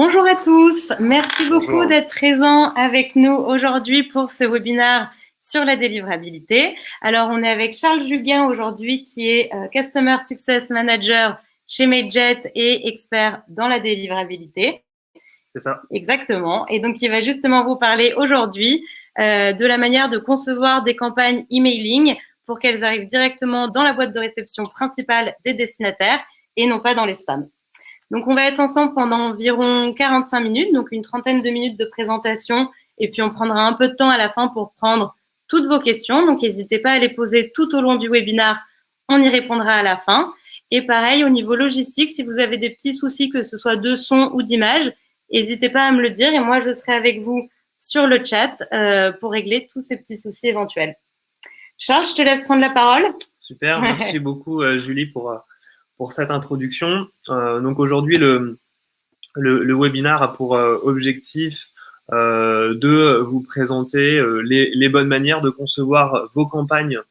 Bonjour à tous, merci beaucoup Bonjour. d'être présents avec nous aujourd'hui pour ce webinaire sur la délivrabilité. Alors, on est avec Charles Juguin aujourd'hui qui est Customer Success Manager chez Mailjet et expert dans la délivrabilité. C'est ça. Exactement. Et donc, il va justement vous parler aujourd'hui de la manière de concevoir des campagnes emailing pour qu'elles arrivent directement dans la boîte de réception principale des destinataires et non pas dans les spams. Donc, on va être ensemble pendant environ 45 minutes, donc une trentaine de minutes de présentation. Et puis, on prendra un peu de temps à la fin pour prendre toutes vos questions. Donc, n'hésitez pas à les poser tout au long du webinaire. On y répondra à la fin. Et pareil, au niveau logistique, si vous avez des petits soucis, que ce soit de son ou d'image, n'hésitez pas à me le dire. Et moi, je serai avec vous sur le chat pour régler tous ces petits soucis éventuels. Charles, je te laisse prendre la parole. Super, merci beaucoup Julie pour cette introduction. Donc aujourd'hui, le webinaire a pour objectif de vous présenter les bonnes manières de concevoir vos campagnes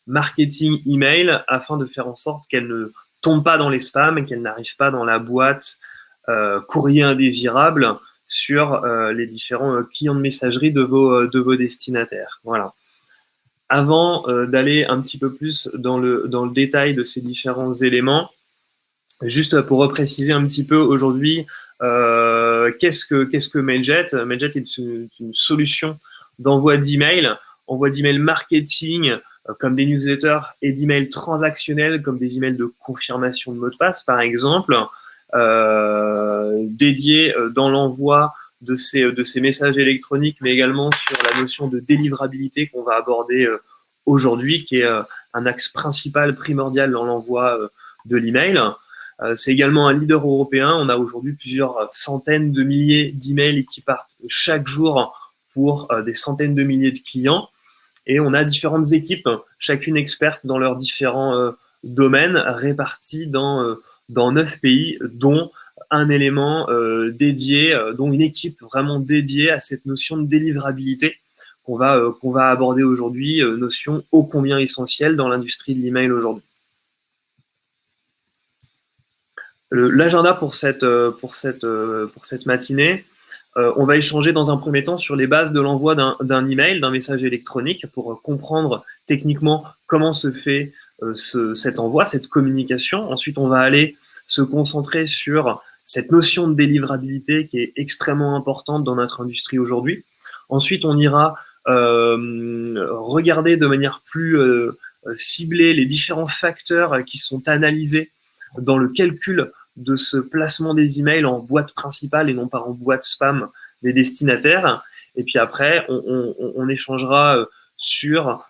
marketing email afin de faire en sorte qu'elles ne tombent pas dans les spams et qu'elles n'arrivent pas dans la boîte courrier indésirable sur les différents clients de messagerie de vos destinataires. Voilà. Avant d'aller un petit peu plus dans le détail de ces différents éléments, juste pour repréciser un petit peu aujourd'hui, qu'est-ce que Mailjet? Mailjet est une solution d'envoi d'email, marketing, comme des newsletters, et d'emails transactionnels, comme des emails de confirmation de mot de passe, par exemple, dédiés dans l'envoi de ces messages électroniques, mais également sur la notion de délivrabilité qu'on va aborder aujourd'hui, qui est un axe principal, primordial dans l'envoi de l'email. C'est également un leader européen. On a aujourd'hui plusieurs centaines de milliers d'emails qui partent chaque jour pour des centaines de milliers de clients. Et on a différentes équipes, chacune experte dans leurs différents domaines, réparties dans 9 pays, dont un élément dédié, dont une équipe vraiment dédiée à cette notion de délivrabilité qu'on va aborder aujourd'hui, notion ô combien essentielle dans l'industrie de l'email aujourd'hui. L'agenda pour cette matinée, on va échanger dans un premier temps sur les bases de l'envoi d'un email, d'un message électronique, pour comprendre techniquement comment se fait cet envoi, cette communication. Ensuite, on va aller se concentrer sur cette notion de délivrabilité qui est extrêmement importante dans notre industrie aujourd'hui. Ensuite, on ira regarder de manière plus ciblée les différents facteurs qui sont analysés dans le calcul de ce placement des emails en boîte principale et non pas en boîte spam des destinataires. Et puis après, on échangera sur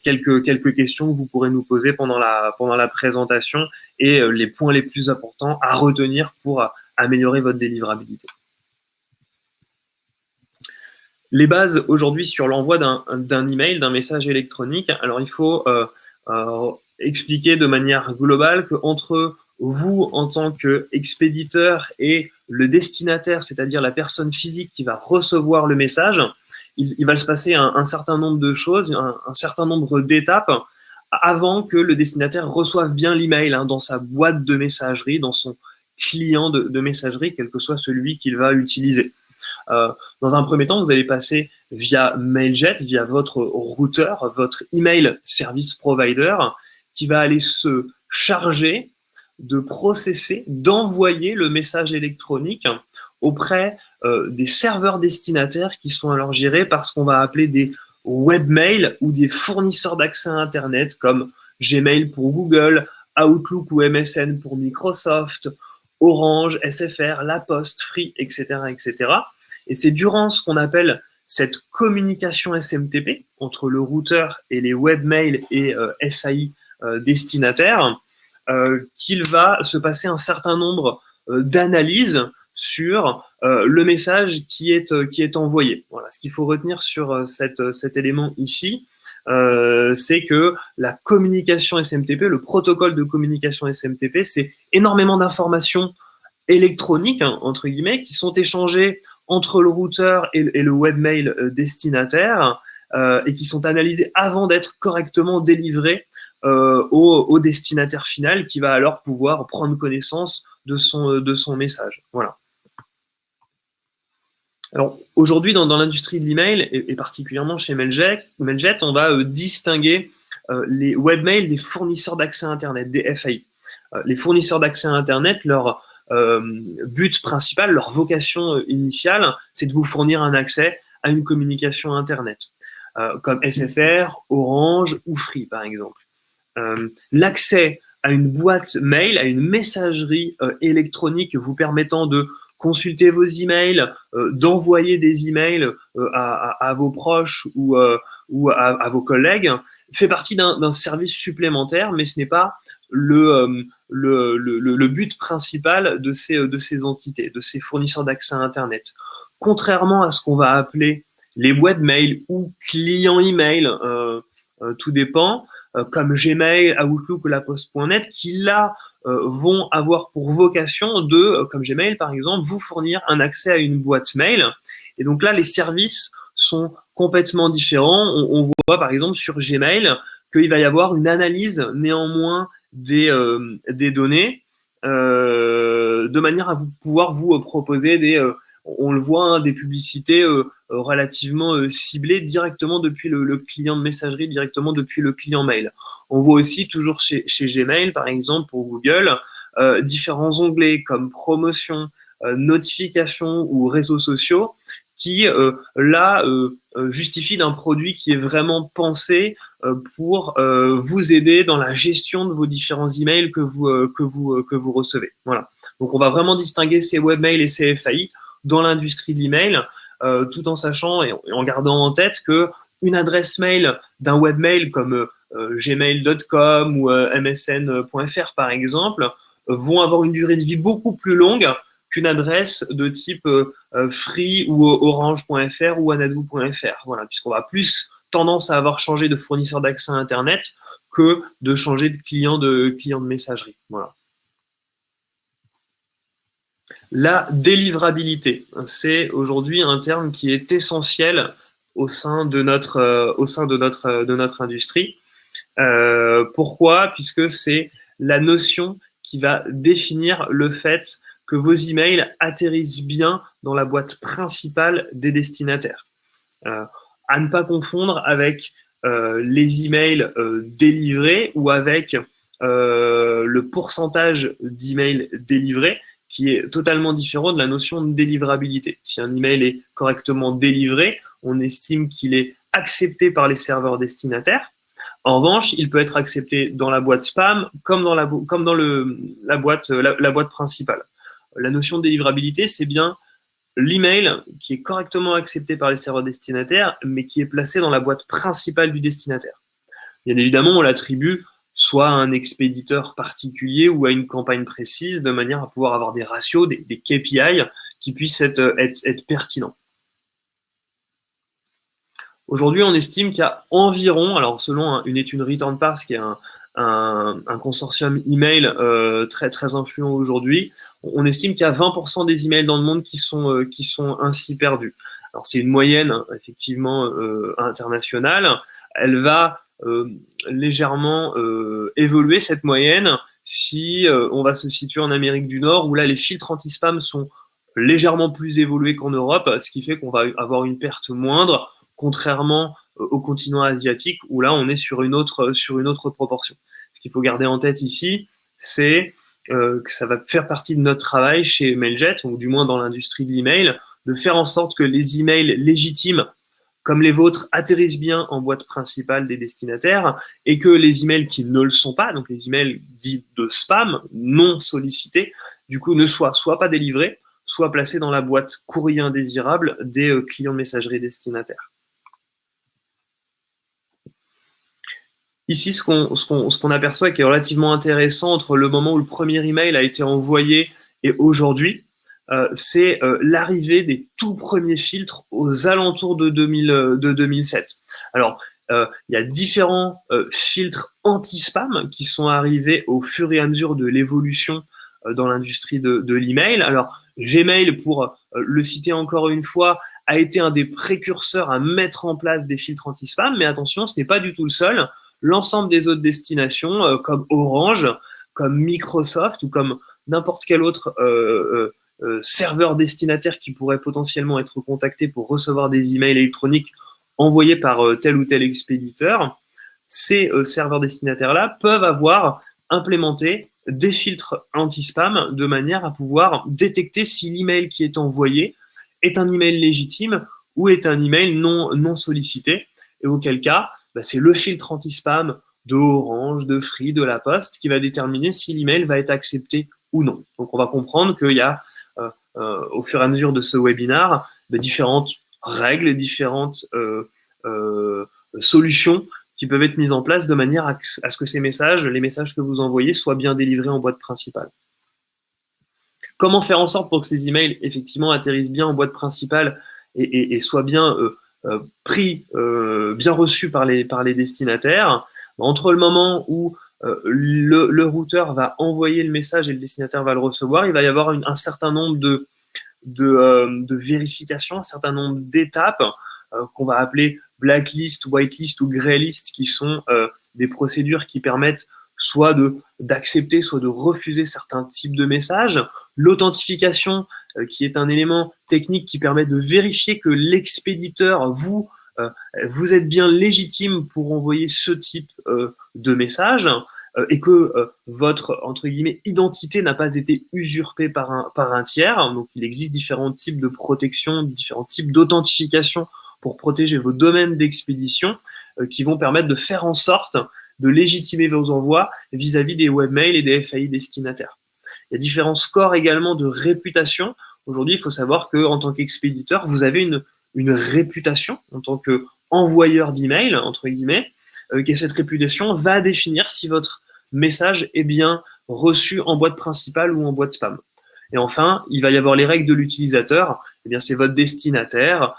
quelques questions que vous pourrez nous poser pendant la présentation et les points les plus importants à retenir pour améliorer votre délivrabilité. Les bases aujourd'hui sur l'envoi d'un email, d'un message électronique. Alors, il faut expliquer de manière globale qu'entre vous, en tant qu'expéditeur, et le destinataire, c'est-à-dire la personne physique qui va recevoir le message, il va se passer un certain nombre de choses, un certain nombre d'étapes avant que le destinataire reçoive bien l'email dans sa boîte de messagerie, dans son client de messagerie, quel que soit celui qu'il va utiliser. Dans un premier temps, vous allez passer via Mailjet, via votre routeur, votre email service provider, qui va aller se charger de processer, d'envoyer le message électronique auprès des serveurs destinataires qui sont alors gérés par ce qu'on va appeler des webmails ou des fournisseurs d'accès à Internet comme Gmail pour Google, Outlook ou MSN pour Microsoft, Orange, SFR, La Poste, Free, etc., etc. Et c'est durant ce qu'on appelle cette communication SMTP entre le routeur et les webmails et FAI destinataires qu'il va se passer un certain nombre d'analyses sur le message qui est envoyé. Voilà, ce qu'il faut retenir sur cet élément ici, c'est que la communication SMTP, le protocole de communication SMTP, c'est énormément d'informations électroniques, entre guillemets, qui sont échangées entre le routeur et le webmail destinataire et qui sont analysés avant d'être correctement délivrés au destinataire final qui va alors pouvoir prendre connaissance de son message. Voilà. Alors aujourd'hui, dans l'industrie de l'email, et particulièrement chez Mailjet, on va distinguer les webmails des fournisseurs d'accès à Internet, des FAI. Les fournisseurs d'accès à Internet, leur but principal, leur vocation initiale, c'est de vous fournir un accès à une communication Internet, comme SFR, Orange ou Free, par exemple. L'accès à une boîte mail, à une messagerie électronique vous permettant de consulter vos emails, d'envoyer des emails à vos proches ou à vos collègues, fait partie d'un service supplémentaire, mais ce n'est pas le but principal de ces entités, de ces fournisseurs d'accès à Internet. Contrairement à ce qu'on va appeler les webmails ou clients email, tout dépend, comme Gmail, Outlook ou laposte.net, qui là vont avoir pour vocation de, comme Gmail par exemple, vous fournir un accès à une boîte mail. Et donc là, les services sont complètement différents. On voit par exemple sur Gmail qu'il va y avoir une analyse néanmoins des données de manière à pouvoir vous proposer on le voit, hein, des publicités relativement ciblées directement depuis le client de messagerie, directement depuis le client mail. On voit aussi toujours chez Gmail, par exemple, pour Google, différents onglets comme promotion, notification ou réseaux sociaux qui, justifient d'un produit qui est vraiment pensé pour vous aider dans la gestion de vos différents emails que vous recevez. Voilà. Donc, on va vraiment distinguer ces webmails et ces FAI dans l'industrie de l'email, tout en sachant et en gardant en tête que une adresse mail d'un webmail comme gmail.com ou msn.fr par exemple vont avoir une durée de vie beaucoup plus longue qu'une adresse de type free ou orange.fr ou anadou.fr. Voilà, puisqu'on va plus tendance à avoir changé de fournisseur d'accès à Internet que de changer de client de messagerie. Voilà. La délivrabilité, c'est aujourd'hui un terme qui est essentiel au sein de notre industrie. Pourquoi? Puisque c'est la notion qui va définir le fait que vos emails atterrissent bien dans la boîte principale des destinataires. À ne pas confondre avec les emails délivrés ou avec le pourcentage d'emails délivrés, qui est totalement différent de la notion de délivrabilité. Si un email est correctement délivré, on estime qu'il est accepté par les serveurs destinataires. En revanche, il peut être accepté dans la boîte spam comme dans la boîte principale. La notion de délivrabilité, c'est bien l'email qui est correctement accepté par les serveurs destinataires, mais qui est placé dans la boîte principale du destinataire. Bien évidemment, on l'attribue soit à un expéditeur particulier ou à une campagne précise, de manière à pouvoir avoir des ratios, des KPI qui puissent être pertinents. Aujourd'hui, on estime qu'il y a environ, alors selon une étude Return Parse, qui est un consortium email très, très influent aujourd'hui, on estime qu'il y a 20% des emails dans le monde qui sont ainsi perdus. Alors c'est une moyenne, effectivement, internationale. Elle va légèrement évoluer, cette moyenne, si on va se situer en Amérique du Nord, où là les filtres anti-spam sont légèrement plus évolués qu'en Europe, ce qui fait qu'on va avoir une perte moindre, contrairement au continent asiatique, où là on est sur une autre proportion. Ce qu'il faut garder en tête ici, c'est que ça va faire partie de notre travail chez Mailjet, ou du moins dans l'industrie de l'email, de faire en sorte que les emails légitimes comme les vôtres atterrissent bien en boîte principale des destinataires et que les emails qui ne le sont pas, donc les emails dits de spam, non sollicités, du coup ne soient soit pas délivrés, soit placés dans la boîte courrier indésirable des clients de messagerie destinataires. Ici, ce qu'on aperçoit qui est relativement intéressant entre le moment où le premier email a été envoyé et aujourd'hui, c'est l'arrivée des tout premiers filtres aux alentours de 2007. Alors, il y a différents filtres anti-spam qui sont arrivés au fur et à mesure de l'évolution dans l'industrie de l'email. Alors, Gmail pour le citer encore une fois, a été un des précurseurs à mettre en place des filtres anti-spam, mais attention, ce n'est pas du tout le seul. L'ensemble des autres destinations, comme Orange, comme Microsoft ou comme n'importe quel autre serveur destinataire qui pourrait potentiellement être contacté pour recevoir des emails électroniques envoyés par tel ou tel expéditeur, ces serveurs destinataires-là peuvent avoir implémenté des filtres anti-spam de manière à pouvoir détecter si l'email qui est envoyé est un email légitime ou est un email non sollicité. Et auquel cas, c'est le filtre anti-spam de Orange, de Free, de La Poste qui va déterminer si l'email va être accepté ou non. Donc on va comprendre qu'il y a, au fur et à mesure de ce webinaire, différentes règles, différentes solutions qui peuvent être mises en place de manière à ce que ces messages, les messages que vous envoyez, soient bien délivrés en boîte principale. Comment faire en sorte pour que ces emails, effectivement, atterrissent bien en boîte principale et soient bien pris, bien reçus par les destinataires? Entre le moment où le routeur va envoyer le message et le destinataire va le recevoir, il va y avoir un certain nombre de vérifications, un certain nombre d'étapes qu'on va appeler blacklist, whitelist ou greylist, qui sont des procédures qui permettent soit d'accepter, soit de refuser certains types de messages. L'authentification, qui est un élément technique qui permet de vérifier que l'expéditeur, vous êtes bien légitime pour envoyer ce type de message et que votre, entre guillemets, identité n'a pas été usurpée par un tiers. Donc, il existe différents types de protection, différents types d'authentification pour protéger vos domaines d'expédition qui vont permettre de faire en sorte de légitimer vos envois vis-à-vis des webmails et des FAI destinataires. Il y a différents scores également de réputation. Aujourd'hui, il faut savoir qu'en tant qu'expéditeur, vous avez une réputation en tant qu'envoyeur d'email, entre guillemets, et cette réputation va définir si votre message est bien reçu en boîte principale ou en boîte spam. Et enfin, il va y avoir les règles de l'utilisateur. Eh bien, c'est votre destinataire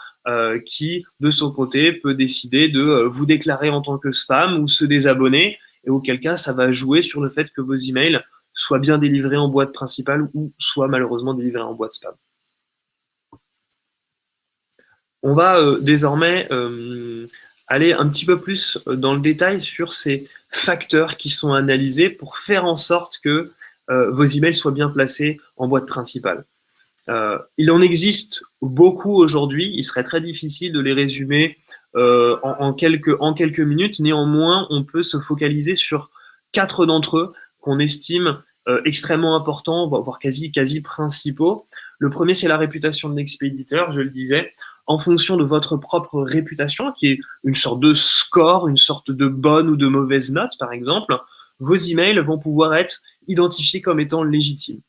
qui, de son côté, peut décider de vous déclarer en tant que spam ou se désabonner, et auquel cas, ça va jouer sur le fait que vos emails soient bien délivrés en boîte principale ou soient malheureusement délivrés en boîte spam. On va désormais aller un petit peu plus dans le détail sur ces facteurs qui sont analysés pour faire en sorte que vos emails soient bien placés en boîte principale. Il en existe beaucoup aujourd'hui, il serait très difficile de les résumer en quelques minutes. Néanmoins, on peut se focaliser sur 4 d'entre eux qu'on estime extrêmement importants, voire quasi principaux. Le premier, c'est la réputation de l'expéditeur, je le disais. En fonction de votre propre réputation, qui est une sorte de score, une sorte de bonne ou de mauvaise note, par exemple, vos emails vont pouvoir être identifiés comme étant légitimes.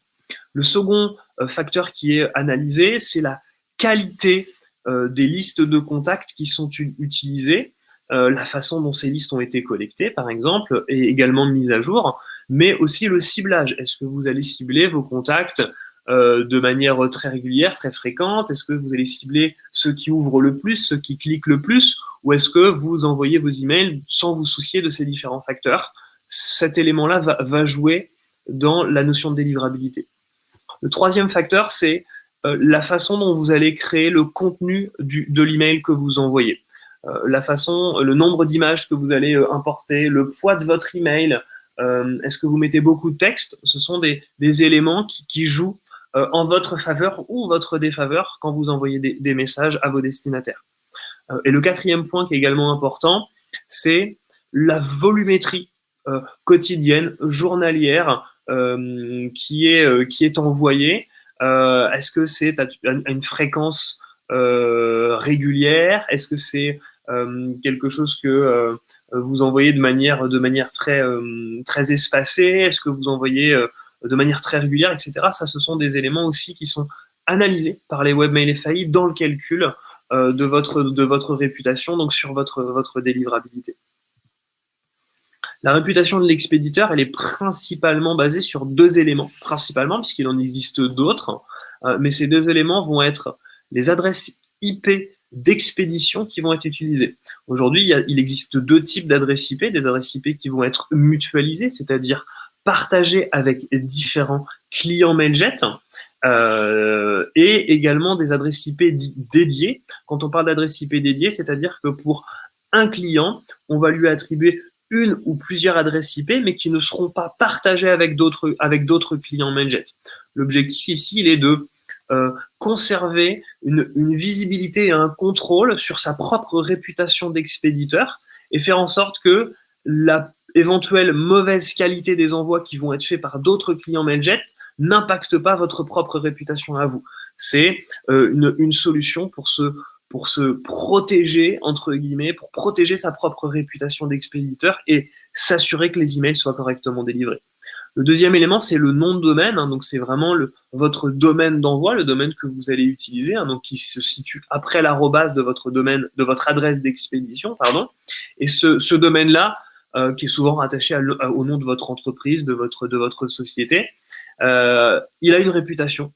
Le second facteur qui est analysé, c'est la qualité des listes de contacts qui sont utilisées, la façon dont ces listes ont été collectées, par exemple, et également mises à jour, mais aussi le ciblage. Est-ce que vous allez cibler vos contacts de manière très régulière, très fréquente? Est-ce que vous allez cibler ceux qui ouvrent le plus, ceux qui cliquent le plus, ou est-ce que vous envoyez vos emails sans vous soucier de ces différents facteurs? Cet élément-là va jouer dans la notion de délivrabilité. Le troisième facteur, c'est la façon dont vous allez créer le contenu de l'email que vous envoyez. Le nombre d'images que vous allez importer, le poids de votre email, est-ce que vous mettez beaucoup de texte? Ce sont des éléments qui jouent en votre faveur ou votre défaveur quand vous envoyez des messages à vos destinataires. Et le quatrième point qui est également important, c'est la volumétrie quotidienne, journalière, qui est envoyée. Est-ce que c'est à une fréquence régulière? Est-ce que c'est quelque chose que vous envoyez de manière très espacée? Est-ce que vous envoyez de manière très régulière, etc. Ça, ce sont des éléments aussi qui sont analysés par les webmail FAI dans le calcul de votre réputation, donc sur votre délivrabilité. La réputation de l'expéditeur, elle est principalement basée sur 2 éléments, principalement, puisqu'il en existe d'autres, mais ces 2 éléments vont être les adresses IP d'expédition qui vont être utilisées. Aujourd'hui, il existe 2 types d'adresses IP, des adresses IP qui vont être mutualisées, c'est-à-dire partagées avec différents clients Mailjet, et également des adresses IP dédiées. Quand on parle d'adresses IP dédiées, c'est-à-dire que pour un client, on va lui attribuer une ou plusieurs adresses IP, mais qui ne seront pas partagées avec d'autres clients Mailjet. L'objectif ici, il est de conserver une visibilité et un contrôle sur sa propre réputation d'expéditeur et faire en sorte que la éventuelle mauvaise qualité des envois qui vont être faits par d'autres clients Mailjet n'impacte pas votre propre réputation à vous. C'est une solution pour se protéger, entre guillemets, pour protéger sa propre réputation d'expéditeur et s'assurer que les emails soient correctement délivrés. Le deuxième élément, c'est le nom de domaine. Donc, c'est vraiment votre domaine d'envoi, le domaine que vous allez utiliser, donc qui se situe après l'arrobase de votre domaine, de votre adresse d'expédition, pardon. Et ce domaine-là, qui est souvent rattaché au nom de votre entreprise, de votre société, il a une réputation,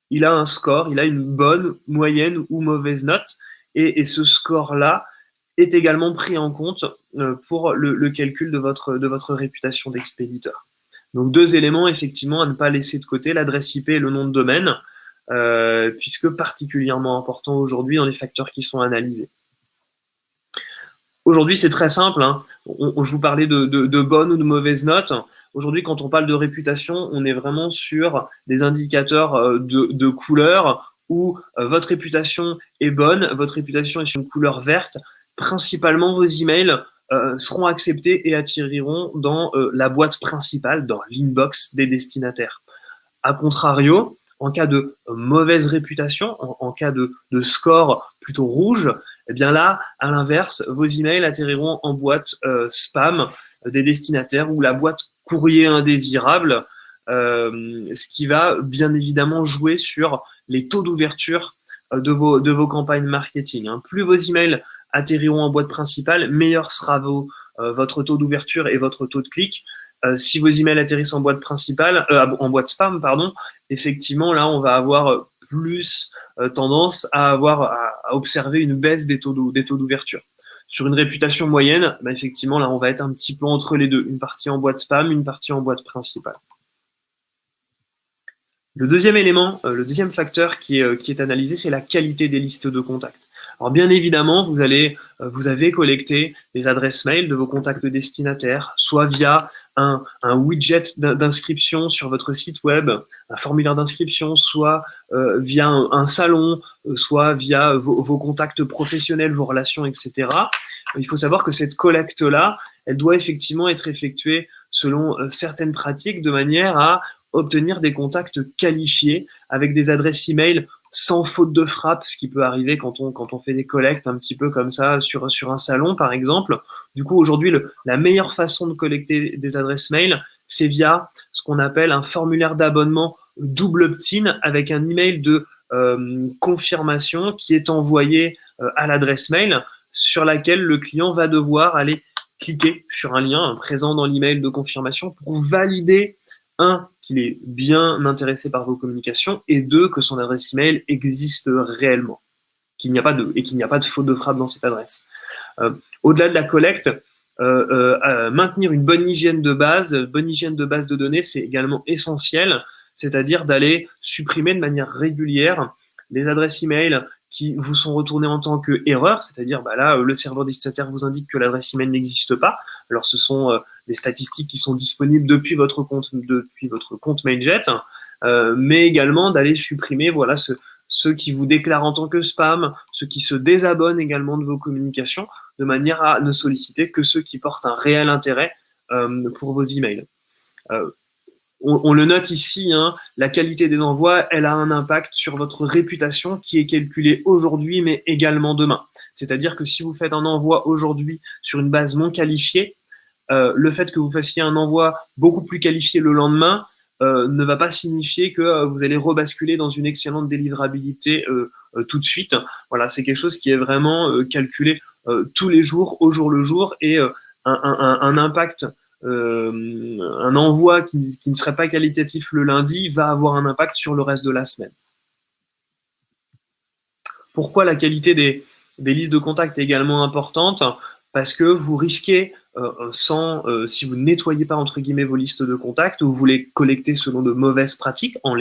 il a un score, il a une bonne, moyenne ou mauvaise note, et ce score-là est également pris en compte pour le calcul de votre réputation d'expéditeur. Donc, deux éléments, effectivement, à ne pas laisser de côté, l'adresse IP et le nom de domaine, puisque particulièrement important aujourd'hui dans les facteurs qui sont analysés. Aujourd'hui, c'est très simple. Je vous parlais de bonnes ou de mauvaises notes. Aujourd'hui, quand on parle de réputation, on est vraiment sur des indicateurs de couleur où votre réputation est bonne, votre réputation est sur une couleur verte. Principalement, vos emails seront acceptés et atterriront dans la boîte principale, dans l'inbox des destinataires. A contrario, en cas de mauvaise réputation, en cas de score plutôt rouge, eh bien là, à l'inverse, vos emails atterriront en boîte spam des destinataires ou la boîte courrier indésirable, ce qui va bien évidemment jouer sur les taux d'ouverture de vos campagnes marketing. Plus vos emails atterriront en boîte principale, meilleur sera votre taux d'ouverture et votre taux de clic. Si vos emails atterrissent en boîte principale, en boîte spam, pardon, effectivement, là, on va avoir plus tendance à observer une baisse des taux d'ouverture. Sur une réputation moyenne, effectivement, là, on va être un petit peu entre les deux, une partie en boîte spam, une partie en boîte principale. Le deuxième élément, le deuxième facteur qui est analysé, c'est la qualité des listes de contacts. Alors bien évidemment, vous avez collecté les adresses mail de vos contacts destinataires, soit via un widget d'inscription sur votre site web, un formulaire d'inscription, soit via un salon, soit via vos contacts professionnels, vos relations, etc. Il faut savoir que cette collecte-là, elle doit effectivement être effectuée selon certaines pratiques de manière à obtenir des contacts qualifiés avec des adresses email sans faute de frappe, ce qui peut arriver quand on fait des collectes un petit peu comme ça sur un salon, par exemple. Du coup, aujourd'hui, la meilleure façon de collecter des adresses mail, c'est via ce qu'on appelle un formulaire d'abonnement double opt-in avec un email de confirmation qui est envoyé à l'adresse mail sur laquelle le client va devoir aller cliquer sur un lien présent dans l'email de confirmation pour valider qu'il est bien intéressé par vos communications, et deux, que son adresse email existe réellement, qu'il n'y a pas de faute de frappe dans cette adresse. Au-delà de la collecte, maintenir une bonne hygiène de base de données, c'est également essentiel, c'est-à-dire d'aller supprimer de manière régulière les adresses email qui vous sont retournées en tant qu'erreur, c'est-à-dire là, le serveur destinataire vous indique que l'adresse email n'existe pas. Alors, ce sont des statistiques qui sont disponibles depuis votre compte Mailjet, mais également d'aller supprimer ceux qui vous déclarent en tant que spam, ceux qui se désabonnent également de vos communications, de manière à ne solliciter que ceux qui portent un réel intérêt pour vos emails. On le note ici, la qualité des envois, elle a un impact sur votre réputation qui est calculée aujourd'hui, mais également demain. C'est-à-dire que si vous faites un envoi aujourd'hui sur une base non qualifiée, le fait que vous fassiez un envoi beaucoup plus qualifié le lendemain ne va pas signifier que vous allez rebasculer dans une excellente délivrabilité tout de suite. Voilà, c'est quelque chose qui est vraiment calculé tous les jours, au jour le jour, et un impact. Un envoi qui ne serait pas qualitatif le lundi va avoir un impact sur le reste de la semaine. Pourquoi la qualité des listes de contacts est également importante? Parce que vous risquez, si vous ne nettoyez pas entre guillemets vos listes de contacts, ou vous les collectez selon de mauvaises pratiques, en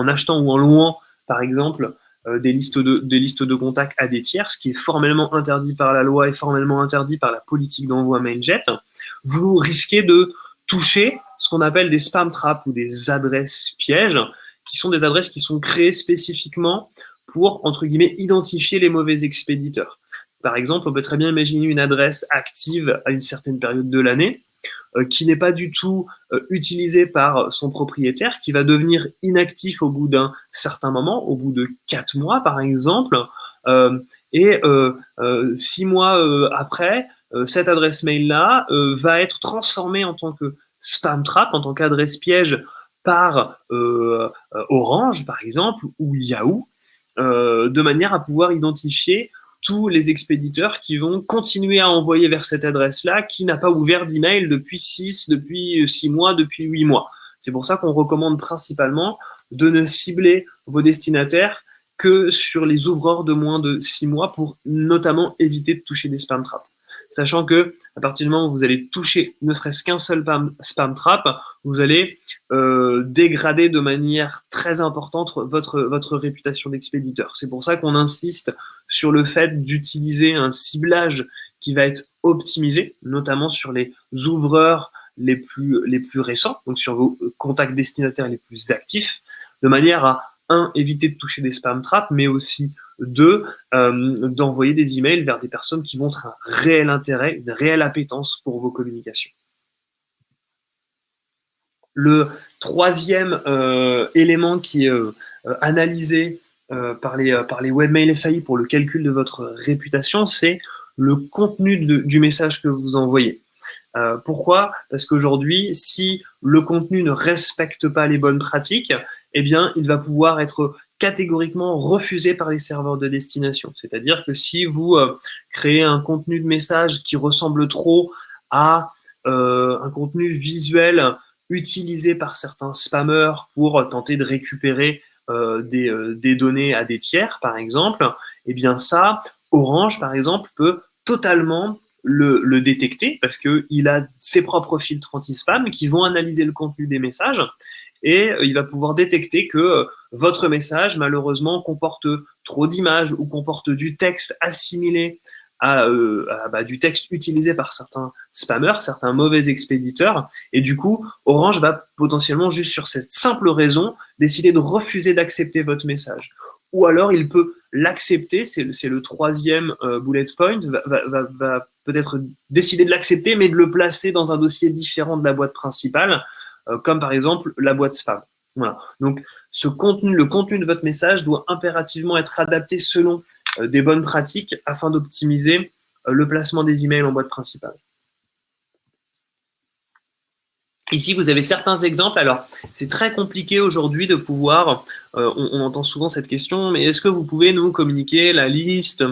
achetant ou en louant par exemple, des listes de contacts à des tiers, ce qui est formellement interdit par la loi et formellement interdit par la politique d'envoi MailJet, vous risquez de toucher ce qu'on appelle des spam traps ou des adresses pièges, qui sont des adresses qui sont créées spécifiquement pour, entre guillemets, identifier les mauvais expéditeurs. Par exemple, on peut très bien imaginer une adresse active à une certaine période de l'année, qui n'est pas du tout utilisée par son propriétaire, qui va devenir inactif au bout d'un certain moment, au bout de 4 mois par exemple, et 6 mois après, cette adresse mail-là va être transformée en tant que spam trap, en tant qu'adresse piège par Orange par exemple, ou Yahoo, de manière à pouvoir identifier tous les expéditeurs qui vont continuer à envoyer vers cette adresse-là, qui n'a pas ouvert d'email depuis 6 mois, depuis 8 mois. C'est pour ça qu'on recommande principalement de ne cibler vos destinataires que sur les ouvreurs de moins de 6 mois pour notamment éviter de toucher des spam traps. Sachant que à partir du moment où vous allez toucher ne serait-ce qu'un seul spam trap, vous allez dégrader de manière très importante votre réputation d'expéditeur. C'est pour ça qu'on insiste sur le fait d'utiliser un ciblage qui va être optimisé, notamment sur les ouvreurs les plus récents, donc sur vos contacts destinataires les plus actifs, de manière à éviter de toucher des spam traps, mais aussi d'envoyer des emails vers des personnes qui montrent un réel intérêt, une réelle appétence pour vos communications. Le troisième élément qui est analysé par les webmail FAI pour le calcul de votre réputation, c'est le contenu du message que vous envoyez. Pourquoi? Parce qu'aujourd'hui, si le contenu ne respecte pas les bonnes pratiques, eh bien, il va pouvoir être catégoriquement refusé par les serveurs de destination. C'est-à-dire que si vous créez un contenu de message qui ressemble trop à un contenu visuel utilisé par certains spammers pour tenter de récupérer des données à des tiers, par exemple, eh bien ça, Orange, par exemple, peut totalement le détecter parce qu'il a ses propres filtres anti-spam qui vont analyser le contenu des messages et il va pouvoir détecter que votre message, malheureusement, comporte trop d'images ou comporte du texte assimilé à du texte utilisé par certains spammers, certains mauvais expéditeurs. Et du coup, Orange va potentiellement, juste sur cette simple raison, décider de refuser d'accepter votre message. Ou alors, il peut l'accepter, c'est le troisième bullet point, va peut-être décider de l'accepter, mais de le placer dans un dossier différent de la boîte principale, comme par exemple la boîte spam. Voilà. Donc, le contenu de votre message doit impérativement être adapté selon des bonnes pratiques afin d'optimiser le placement des emails en boîte principale. Ici, vous avez certains exemples. Alors, c'est très compliqué aujourd'hui de pouvoir, on entend souvent cette question, mais est-ce que vous pouvez nous communiquer la liste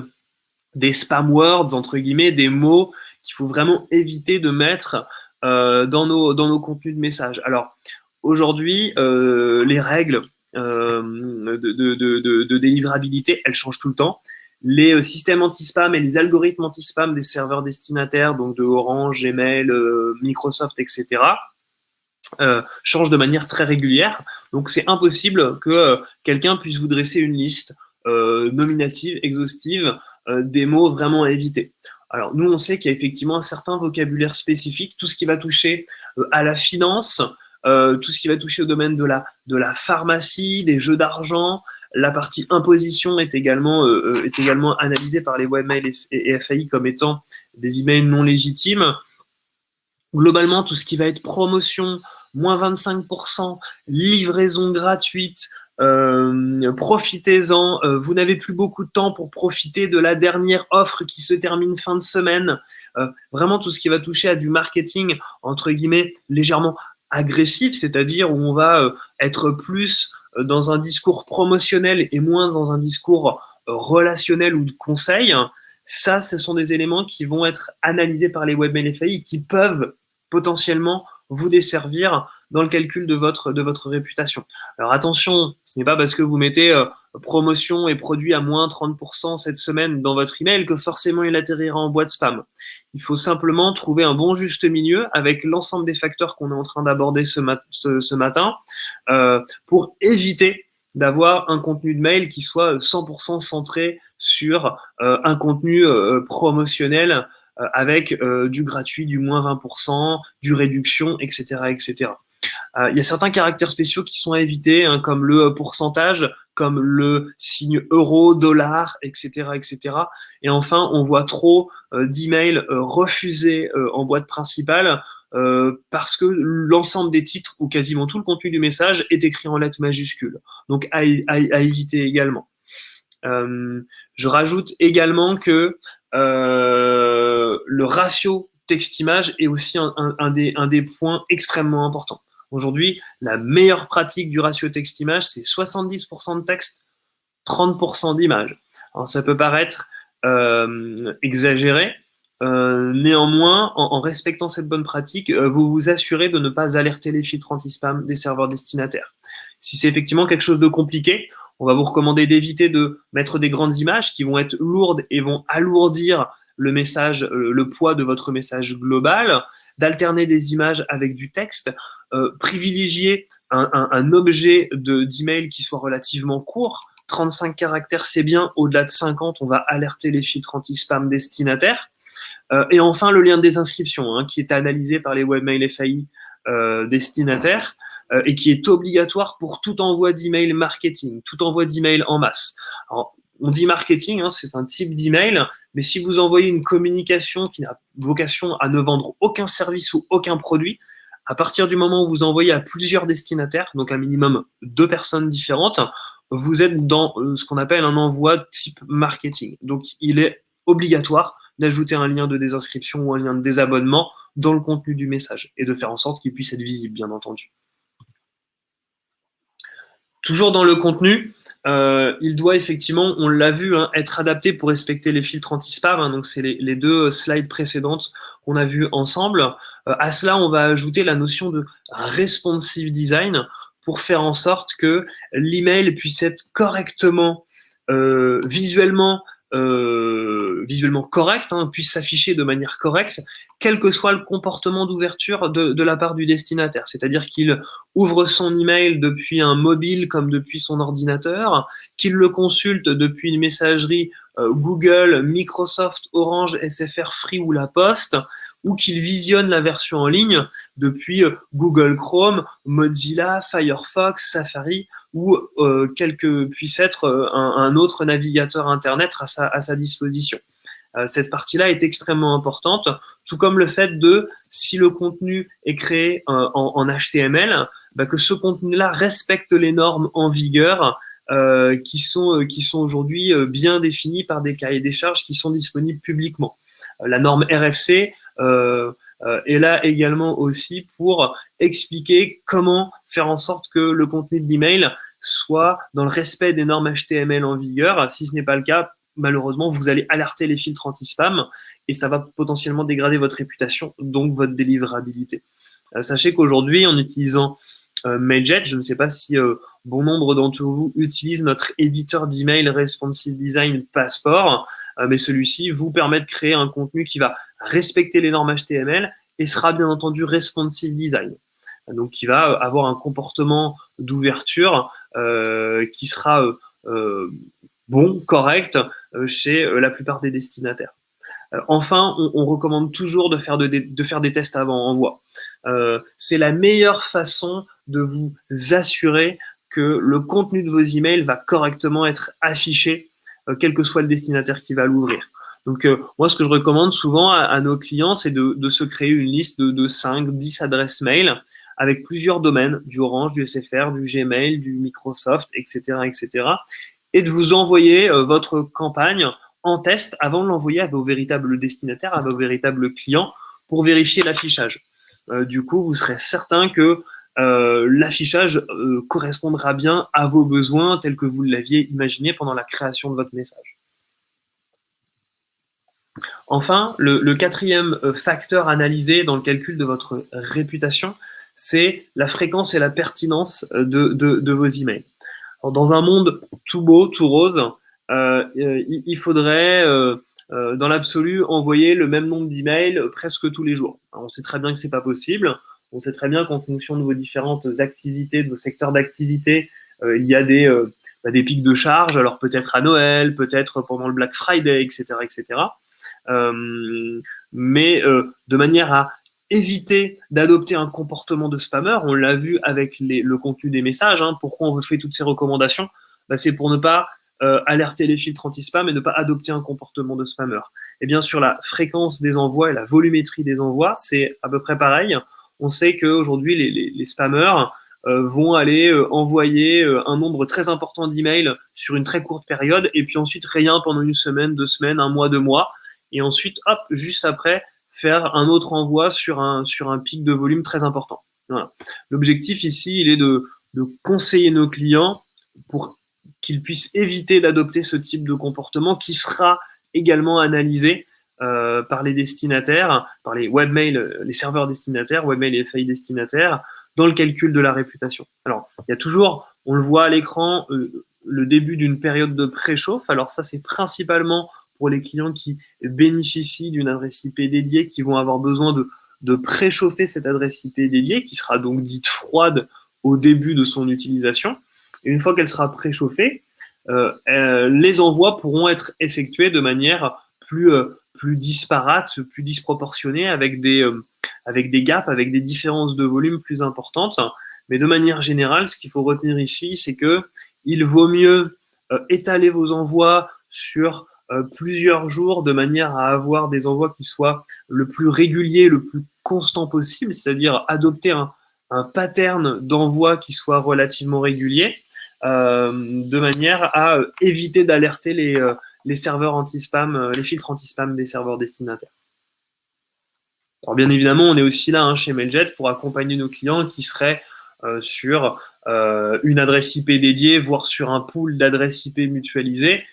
des spam words, entre guillemets, des mots qu'il faut vraiment éviter de mettre dans nos contenus de messages? Alors, aujourd'hui, les règles de délivrabilité, elles changent tout le temps. Les systèmes anti-spam et les algorithmes anti-spam des serveurs destinataires, donc de Orange, Gmail, Microsoft, etc., changent de manière très régulière. Donc, c'est impossible que quelqu'un puisse vous dresser une liste nominative, exhaustive, des mots vraiment à éviter. Alors, nous, on sait qu'il y a effectivement un certain vocabulaire spécifique, tout ce qui va toucher à la finance, tout ce qui va toucher au domaine de la pharmacie, des jeux d'argent. La partie imposition est également analysée par les webmails et FAI comme étant des emails non légitimes. Globalement, tout ce qui va être promotion, moins 25%, livraison gratuite, profitez-en, vous n'avez plus beaucoup de temps pour profiter de la dernière offre qui se termine fin de semaine. Vraiment tout ce qui va toucher à du marketing, entre guillemets, légèrement agressif, c'est-à-dire où on va être plus dans un discours promotionnel et moins dans un discours relationnel ou de conseil. Ça, ce sont des éléments qui vont être analysés par les webmail FAI qui peuvent potentiellement vous desservir dans le calcul de votre réputation. Alors attention, ce n'est pas parce que vous mettez promotion et produit à moins 30% cette semaine dans votre email que forcément il atterrira en boîte spam. Il faut simplement trouver un bon juste milieu avec l'ensemble des facteurs qu'on est en train d'aborder ce matin pour éviter d'avoir un contenu de mail qui soit 100% centré sur un contenu promotionnel avec du gratuit, du moins 20%, du réduction, etc., etc. Il y a certains caractères spéciaux qui sont à éviter, hein, comme le pourcentage, comme le signe euro, dollar, etc., etc. Et enfin, on voit trop d'emails refusés en boîte principale parce que l'ensemble des titres ou quasiment tout le contenu du message est écrit en lettres majuscules. Donc à éviter également. Je rajoute également que le ratio texte-image est aussi un des points extrêmement importants. Aujourd'hui, la meilleure pratique du ratio texte-image, c'est 70% de texte, 30% d'image. Alors ça peut paraître exagéré, néanmoins, en respectant cette bonne pratique, vous vous assurez de ne pas alerter les filtres anti-spam des serveurs destinataires. Si c'est effectivement quelque chose de compliqué, on va vous recommander d'éviter de mettre des grandes images qui vont être lourdes et vont alourdir le message, le poids de votre message global, d'alterner des images avec du texte, privilégier un objet d'email qui soit relativement court. 35 caractères, c'est bien. Au-delà de 50, on va alerter les filtres anti-spam destinataires. Et enfin, le lien de désinscription, hein, qui est analysé par les webmail FAI destinataires et qui est obligatoire pour tout envoi d'email marketing, tout envoi d'email en masse. Alors, on dit marketing, hein, c'est un type d'email, mais si vous envoyez une communication qui n'a vocation à ne vendre aucun service ou aucun produit, à partir du moment où vous envoyez à plusieurs destinataires, donc un minimum 2 personnes différentes, vous êtes dans ce qu'on appelle un envoi type marketing. Donc, il est obligatoire d'ajouter un lien de désinscription ou un lien de désabonnement dans le contenu du message et de faire en sorte qu'il puisse être visible, bien entendu. Toujours dans le contenu, il doit effectivement, on l'a vu, hein, être adapté pour respecter les filtres anti-spam. Hein, donc, c'est les 2 slides précédentes qu'on a vues ensemble. À cela, on va ajouter la notion de responsive design pour faire en sorte que l'email puisse être correctement, visuellement correct, hein, puisse s'afficher de manière correcte, quel que soit le comportement d'ouverture de la part du destinataire. C'est-à-dire qu'il ouvre son email depuis un mobile comme depuis son ordinateur, qu'il le consulte depuis une messagerie Google, Microsoft, Orange, SFR Free ou La Poste, ou qu'il visionne la version en ligne depuis Google Chrome, Mozilla, Firefox, Safari, ou quel que puisse être un autre navigateur Internet à sa disposition. Cette partie-là est extrêmement importante, tout comme le fait de, si le contenu est créé en HTML, bah, que ce contenu-là respecte les normes en vigueur qui sont aujourd'hui bien définies par des cahiers des charges qui sont disponibles publiquement. La norme RFC est là également aussi pour expliquer comment faire en sorte que le contenu de l'email soit dans le respect des normes HTML en vigueur. Si ce n'est pas le cas, malheureusement, vous allez alerter les filtres anti-spam et ça va potentiellement dégrader votre réputation, donc votre délivrabilité. Sachez qu'aujourd'hui, en utilisant Mailjet, je ne sais pas si bon nombre d'entre vous utilisent notre éditeur d'email Responsive Design Passport, mais celui-ci vous permet de créer un contenu qui va respecter les normes HTML et sera bien entendu Responsive Design. Donc, qui va avoir un comportement d'ouverture qui sera bon, correct chez la plupart des destinataires. Enfin, on recommande toujours de faire des tests avant envoi. C'est la meilleure façon de vous assurer que le contenu de vos emails va correctement être affiché, quel que soit le destinataire qui va l'ouvrir. Donc, moi, ce que je recommande souvent à nos clients, c'est de se créer une liste de 5-10 adresses mail avec plusieurs domaines, du Orange, du SFR, du Gmail, du Microsoft, etc., etc., et de vous envoyer votre campagne en test avant de l'envoyer à vos véritables destinataires, à vos véritables clients, pour vérifier l'affichage. Du coup, vous serez certain que l'affichage correspondra bien à vos besoins tels que vous l'aviez imaginé pendant la création de votre message. Enfin, le 4e facteur analysé dans le calcul de votre réputation, c'est la fréquence et la pertinence de vos emails. Alors, dans un monde tout beau, tout rose, il faudrait, dans l'absolu, envoyer le même nombre d'emails presque tous les jours. Alors, on sait très bien que ce n'est pas possible. On sait très bien qu'en fonction de vos différentes activités, de vos secteurs d'activité, il y a des pics de charge, alors peut-être à Noël, peut-être pendant le Black Friday, etc., etc. Mais de manière à éviter d'adopter un comportement de spammeur, on l'a vu avec le contenu des messages, hein, pourquoi on fait toutes ces recommandations, c'est pour ne pas alerter les filtres anti-spam et ne pas adopter un comportement de spammeur. Et bien sur la fréquence des envois et la volumétrie des envois, c'est à peu près pareil. On sait qu'aujourd'hui, les spammers vont aller envoyer un nombre très important d'emails sur une très courte période, et puis ensuite rien pendant une semaine, 2 semaines, 1 mois, 2 mois, et ensuite, hop, juste après, faire un autre envoi sur un pic de volume très important. Voilà. L'objectif ici, il est de conseiller nos clients pour qu'ils puissent éviter d'adopter ce type de comportement qui sera également analysé par les destinataires, par les webmails, les serveurs destinataires, webmail et FAI destinataires, dans le calcul de la réputation. Alors, il y a toujours, on le voit à l'écran, le début d'une période de préchauffe. Alors ça, c'est principalement pour les clients qui bénéficient d'une adresse IP dédiée, qui vont avoir besoin de préchauffer cette adresse IP dédiée, qui sera donc dite froide au début de son utilisation. Et une fois qu'elle sera préchauffée, les envois pourront être effectués de manière plus disparate, plus disproportionnée, avec des gaps, avec des différences de volume plus importantes. Mais de manière générale, ce qu'il faut retenir ici, c'est que il vaut mieux étaler vos envois sur plusieurs jours de manière à avoir des envois qui soient le plus réguliers, le plus constant possible, c'est-à-dire adopter un pattern d'envoi qui soit relativement régulier, de manière à éviter d'alerter les serveurs anti-spam, les filtres anti-spam des serveurs destinataires. Alors bien évidemment, on est aussi là chez Mailjet pour accompagner nos clients qui seraient sur une adresse IP dédiée, voire sur un pool d'adresses IP mutualisées,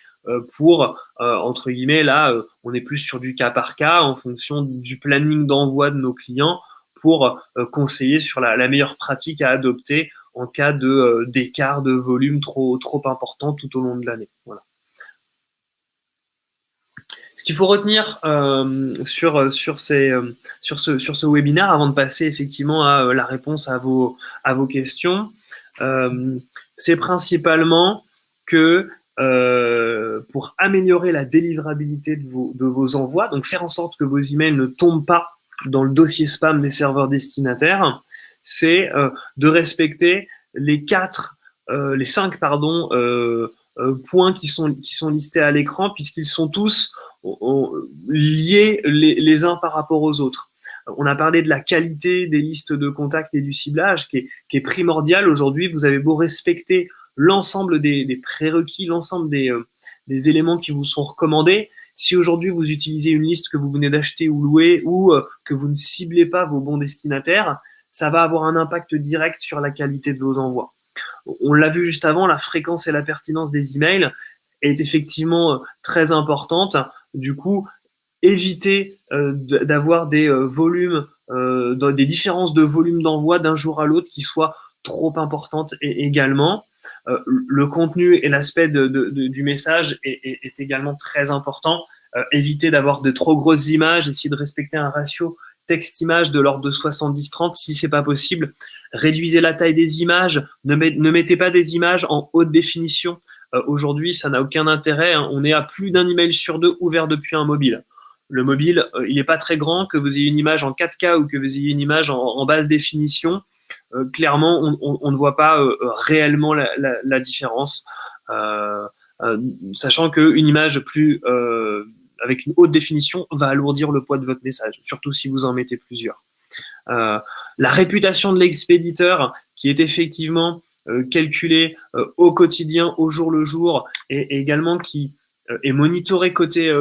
pour, entre guillemets, là, on est plus sur du cas par cas en fonction du planning d'envoi de nos clients pour conseiller sur la meilleure pratique à adopter en cas d'écart de volume trop important tout au long de l'année. Voilà. Ce qu'il faut retenir sur ce webinaire, avant de passer effectivement à la réponse à vos questions, c'est principalement que pour améliorer la délivrabilité de vos envois, donc faire en sorte que vos emails ne tombent pas dans le dossier spam des serveurs destinataires, c'est de respecter les 5 points qui sont listés à l'écran, puisqu'ils sont tous liés les uns par rapport aux autres. On a parlé de la qualité des listes de contacts et du ciblage qui est primordial. Aujourd'hui, vous avez beau respecter l'ensemble des prérequis, l'ensemble des éléments qui vous sont recommandés. Si aujourd'hui vous utilisez une liste que vous venez d'acheter ou louer, ou que vous ne ciblez pas vos bons destinataires, ça va avoir un impact direct sur la qualité de vos envois. On l'a vu juste avant, la fréquence et la pertinence des emails est effectivement très importante. Du coup, évitez d'avoir des volumes, des différences de volume d'envoi d'un jour à l'autre qui soient trop importantes également. Le contenu et l'aspect du message est également très important. Évitez d'avoir de trop grosses images, essayez de respecter un ratio texte-image de l'ordre de 70-30 si c'est pas possible. Réduisez la taille des images, ne mettez pas des images en haute définition. Aujourd'hui, ça n'a aucun intérêt. On est à plus d'un email sur 2 ouvert depuis un mobile. Le mobile, il n'est pas très grand, que vous ayez une image en 4K ou que vous ayez une image en basse définition. Clairement, on ne voit pas réellement la différence, sachant qu'une image avec une haute définition va alourdir le poids de votre message, surtout si vous en mettez plusieurs. La réputation de l'expéditeur, qui est effectivement calculée au quotidien, au jour le jour, et également qui est monitorée côté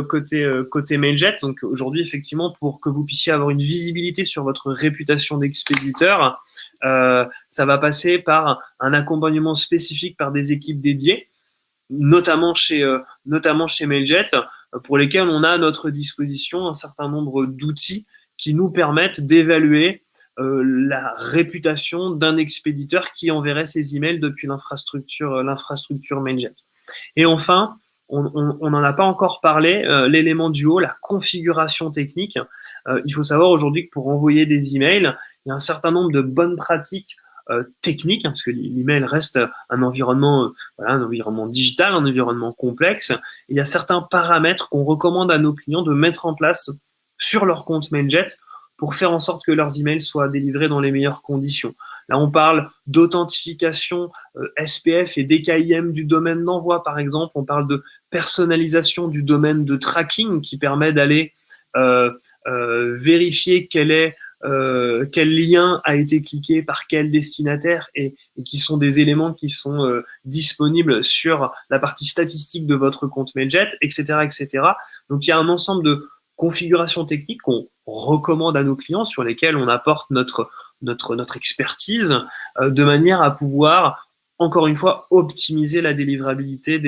Mailjet. Donc aujourd'hui, effectivement, pour que vous puissiez avoir une visibilité sur votre réputation d'expéditeur, ça va passer par un accompagnement spécifique par des équipes dédiées, notamment chez Mailjet, pour lesquels on a à notre disposition un certain nombre d'outils qui nous permettent d'évaluer la réputation d'un expéditeur qui enverrait ses emails depuis l'infrastructure Mailjet. Et enfin, on n'en a pas encore parlé, l'élément du haut, la configuration technique. Il faut savoir aujourd'hui que pour envoyer des emails, il y a un certain nombre de bonnes pratiques technique, parce que l'email reste un environnement, voilà, un environnement digital, un environnement complexe. Il y a certains paramètres qu'on recommande à nos clients de mettre en place sur leur compte Mailjet pour faire en sorte que leurs emails soient délivrés dans les meilleures conditions. Là, on parle d'authentification SPF et DKIM du domaine d'envoi, par exemple. On parle de personnalisation du domaine de tracking qui permet d'aller vérifier quel lien a été cliqué par quel destinataire et qui sont des éléments qui sont disponibles sur la partie statistique de votre compte Mailjet, etc., etc. Donc, il y a un ensemble de configurations techniques qu'on recommande à nos clients, sur lesquelles on apporte notre expertise, de manière à pouvoir, encore une fois, optimiser la délivrabilité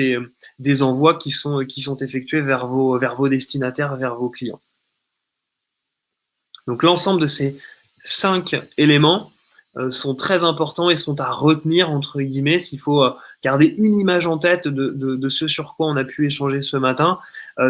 des envois qui sont effectués vers vos destinataires, vers vos clients. Donc l'ensemble de ces 5 éléments sont très importants et sont à retenir, entre guillemets, s'il faut garder une image en tête de ce sur quoi on a pu échanger ce matin.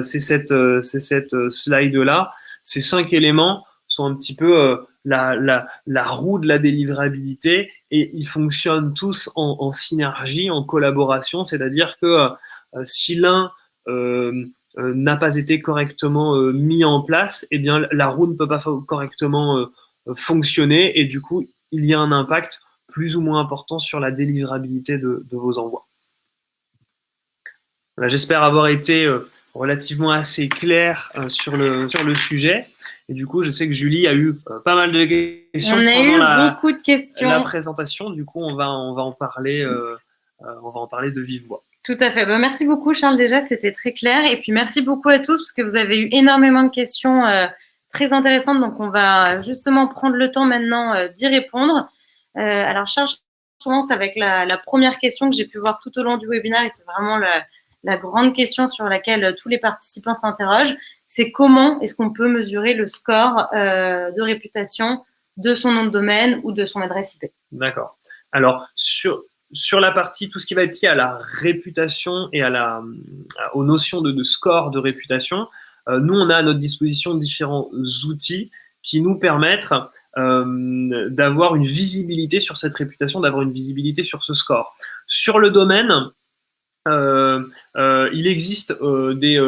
C'est cette slide-là. Ces 5 éléments sont un petit peu la roue de la délivrabilité et ils fonctionnent tous en synergie, en collaboration, c'est-à-dire que si l'un n'a pas été correctement mis en place, eh bien la roue ne peut pas correctement fonctionner et du coup il y a un impact plus ou moins important sur la délivrabilité de vos envois. Voilà, j'espère avoir été relativement assez clair sur le sujet. Et du coup, je sais que Julie a eu pas mal de questions pendant beaucoup de questions. La présentation. Du coup, on va en parler de vive voix. Tout à fait. Merci beaucoup, Charles. Déjà, c'était très clair. Et puis, merci beaucoup à tous parce que vous avez eu énormément de questions très intéressantes. Donc, on va justement prendre le temps maintenant d'y répondre. Alors, Charles, je commence avec la première question que j'ai pu voir tout au long du webinaire et c'est vraiment la grande question sur laquelle tous les participants s'interrogent. C'est comment est-ce qu'on peut mesurer le score de réputation de son nom de domaine ou de son adresse IP. D'accord. Alors, sur la partie, tout ce qui va être lié à la réputation et aux notions de score de réputation, nous, on a à notre disposition différents outils qui nous permettent d'avoir une visibilité sur cette réputation, d'avoir une visibilité sur ce score. Sur le domaine, il existe des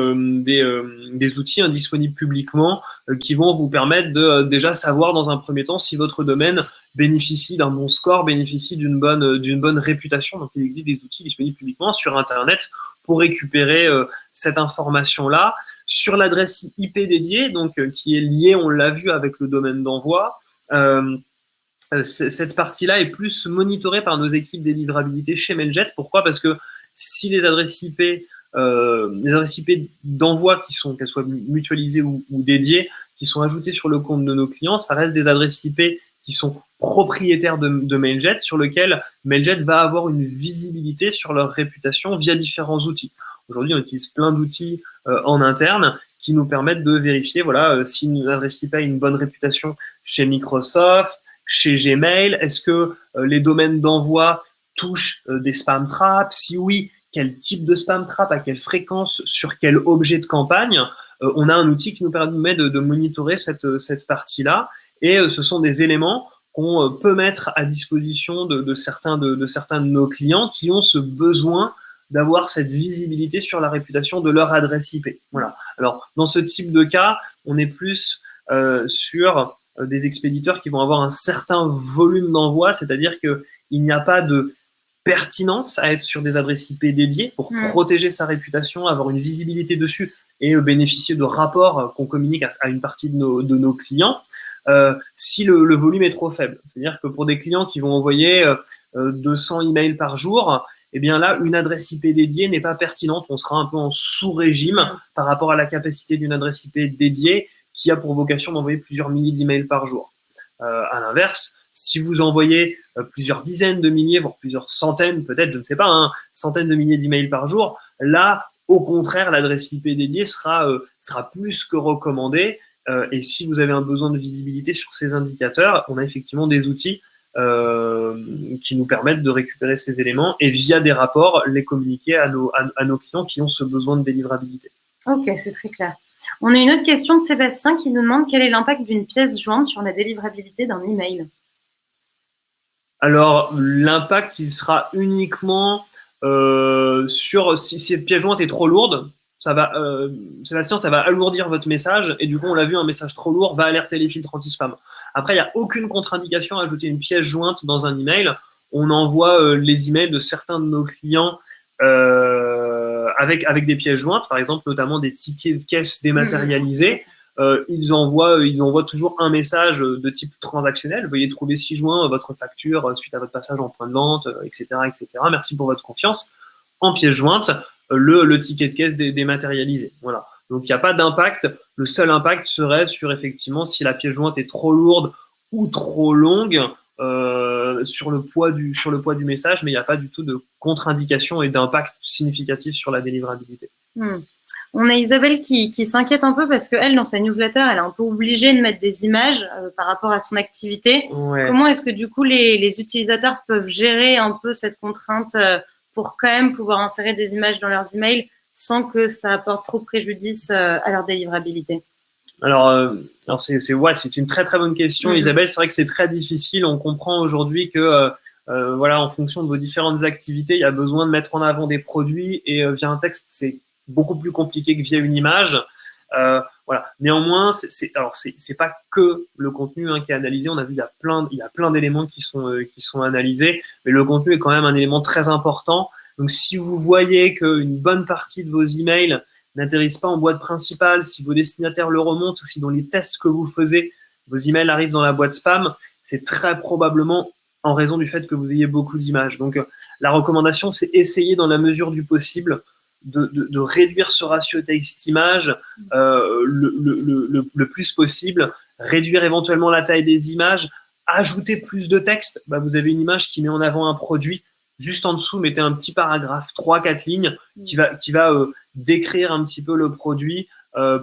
outils disponibles publiquement qui vont vous permettre de déjà savoir dans un premier temps si votre domaine bénéficie d'un bon score, bénéficie d'une bonne réputation. Donc, il existe des outils disponibles publiquement sur Internet pour récupérer cette information-là. Sur l'adresse IP dédiée, donc qui est liée, on l'a vu, avec le domaine d'envoi, cette partie-là est plus monitorée par nos équipes délivrabilité chez Mailjet. Pourquoi ? Parce que si les adresses IP d'envoi, qu'elles soient mutualisées ou dédiées, qui sont ajoutées sur le compte de nos clients, ça reste des adresses IP qui sont propriétaires de Mailjet, sur lesquelles Mailjet va avoir une visibilité sur leur réputation via différents outils. Aujourd'hui, on utilise plein d'outils en interne qui nous permettent de vérifier si une adresse IP a une bonne réputation chez Microsoft, chez Gmail. Est-ce que les domaines d'envoi touchent des spam traps? Si oui, quel type de spam trap, à quelle fréquence, sur quel objet de campagne? On a un outil qui nous permet de monitorer cette partie-là. Et ce sont des éléments qu'on peut mettre à disposition de certains de nos clients qui ont ce besoin d'avoir cette visibilité sur la réputation de leur adresse IP. Voilà. Alors, dans ce type de cas, on est plus sur des expéditeurs qui vont avoir un certain volume d'envoi, c'est-à-dire qu'il n'y a pas de pertinence à être sur des adresses IP dédiées pour protéger sa réputation, avoir une visibilité dessus et bénéficier de rapports qu'on communique à une partie de nos clients. Si le volume est trop faible, c'est-à-dire que pour des clients qui vont envoyer 200 emails par jour, eh bien là, une adresse IP dédiée n'est pas pertinente. On sera un peu en sous-régime par rapport à la capacité d'une adresse IP dédiée qui a pour vocation d'envoyer plusieurs milliers d'emails par jour. À l'inverse, si vous envoyez plusieurs dizaines de milliers, voire plusieurs centaines, peut-être, je ne sais pas, centaines de milliers d'emails par jour, là, au contraire, l'adresse IP dédiée sera plus que recommandée. Et si vous avez un besoin de visibilité sur ces indicateurs, on a effectivement des outils qui nous permettent de récupérer ces éléments et via des rapports, les communiquer à nos clients qui ont ce besoin de délivrabilité. Ok, c'est très clair. On a une autre question de Sébastien qui nous demande quel est l'impact d'une pièce jointe sur la délivrabilité d'un email. Alors, l'impact, il sera uniquement sur si cette pièce jointe est trop lourde. Sébastien, ça va alourdir votre message et du coup, on l'a vu, un message trop lourd va alerter les filtres anti-spam. Après, il n'y a aucune contre-indication à ajouter une pièce jointe dans un email. On envoie les emails de certains de nos clients avec des pièces jointes, par exemple, notamment des tickets de caisse dématérialisés. Ils envoient toujours un message de type transactionnel. Veuillez trouver ci-joint votre facture suite à votre passage en point de vente, etc., etc. Merci pour votre confiance. En pièce jointe, le ticket de caisse dématérialisé. Voilà. Donc, il n'y a pas d'impact. Le seul impact serait sur, effectivement, si la pièce jointe est trop lourde ou trop longue sur le poids du message, mais il n'y a pas du tout de contre-indication et d'impact significatif sur la délivrabilité. On a Isabelle qui s'inquiète un peu parce qu'elle, dans sa newsletter, elle est un peu obligée de mettre des images par rapport à son activité. Ouais. Comment est-ce que du coup les utilisateurs peuvent gérer un peu cette contrainte pour quand même pouvoir insérer des images dans leurs emails sans que ça apporte trop de préjudice à leur délivrabilité? Alors c'est une très très bonne question, Isabelle. C'est vrai que c'est très difficile. On comprend aujourd'hui que voilà, en fonction de vos différentes activités, il y a besoin de mettre en avant des produits et via un texte, c'est beaucoup plus compliqué que via une image. Voilà. Néanmoins, c'est pas que le contenu qui est analysé. On a vu il y a plein d'éléments qui sont analysés, mais le contenu est quand même un élément très important. Donc, si vous voyez qu'une bonne partie de vos emails n'atterrissent pas en boîte principale, si vos destinataires le remontent ou si dans les tests que vous faisiez, vos emails arrivent dans la boîte spam, c'est très probablement en raison du fait que vous ayez beaucoup d'images. Donc, la recommandation, c'est essayer dans la mesure du possible de réduire ce ratio texte-image le plus possible, réduire éventuellement la taille des images, ajouter plus de texte. Vous avez une image qui met en avant un produit, juste en dessous, mettez un petit paragraphe, 3-4 lignes, qui va décrire un petit peu le produit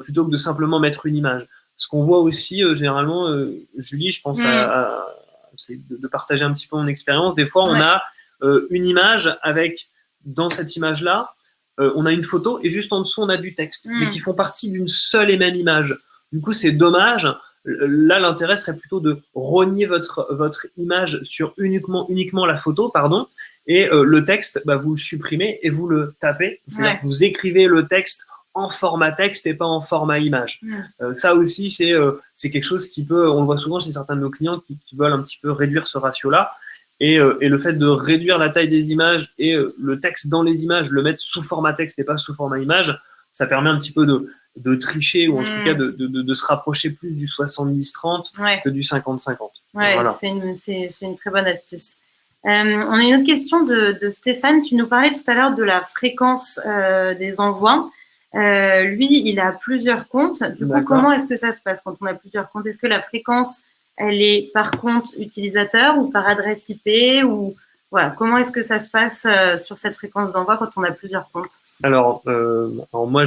plutôt que de simplement mettre une image. Ce qu'on voit aussi, généralement, Julie, je pense de partager un petit peu mon expérience. Des fois, on a une image avec, dans cette image-là, on a une photo et juste en dessous, on a du texte, mais qui font partie d'une seule et même image. Du coup, c'est dommage. Là, l'intérêt serait plutôt de rogner votre image sur uniquement la photo, pardon, et le texte, vous le supprimez et vous le tapez. C'est-à-dire que vous écrivez le texte en format texte et pas en format image. Ça aussi, c'est quelque chose qui peut, on le voit souvent chez certains de nos clients qui veulent un petit peu réduire ce ratio-là. Et le fait de réduire la taille des images et le texte dans les images, le mettre sous format texte et pas sous format image, ça permet un petit peu de tricher ou en tout cas de se rapprocher plus du 70-30 que du 50-50. Ouais, voilà. C'est une très bonne astuce. On a une autre question de Stéphane. Tu nous parlais tout à l'heure de la fréquence des envois. Lui, il a plusieurs comptes. Du coup, comment est-ce que ça se passe quand on a plusieurs comptes? Est-ce que la fréquence, elle est par compte utilisateur ou par adresse IP ou voilà, comment est-ce que ça se passe sur cette fréquence d'envoi quand on a plusieurs comptes? Alors moi,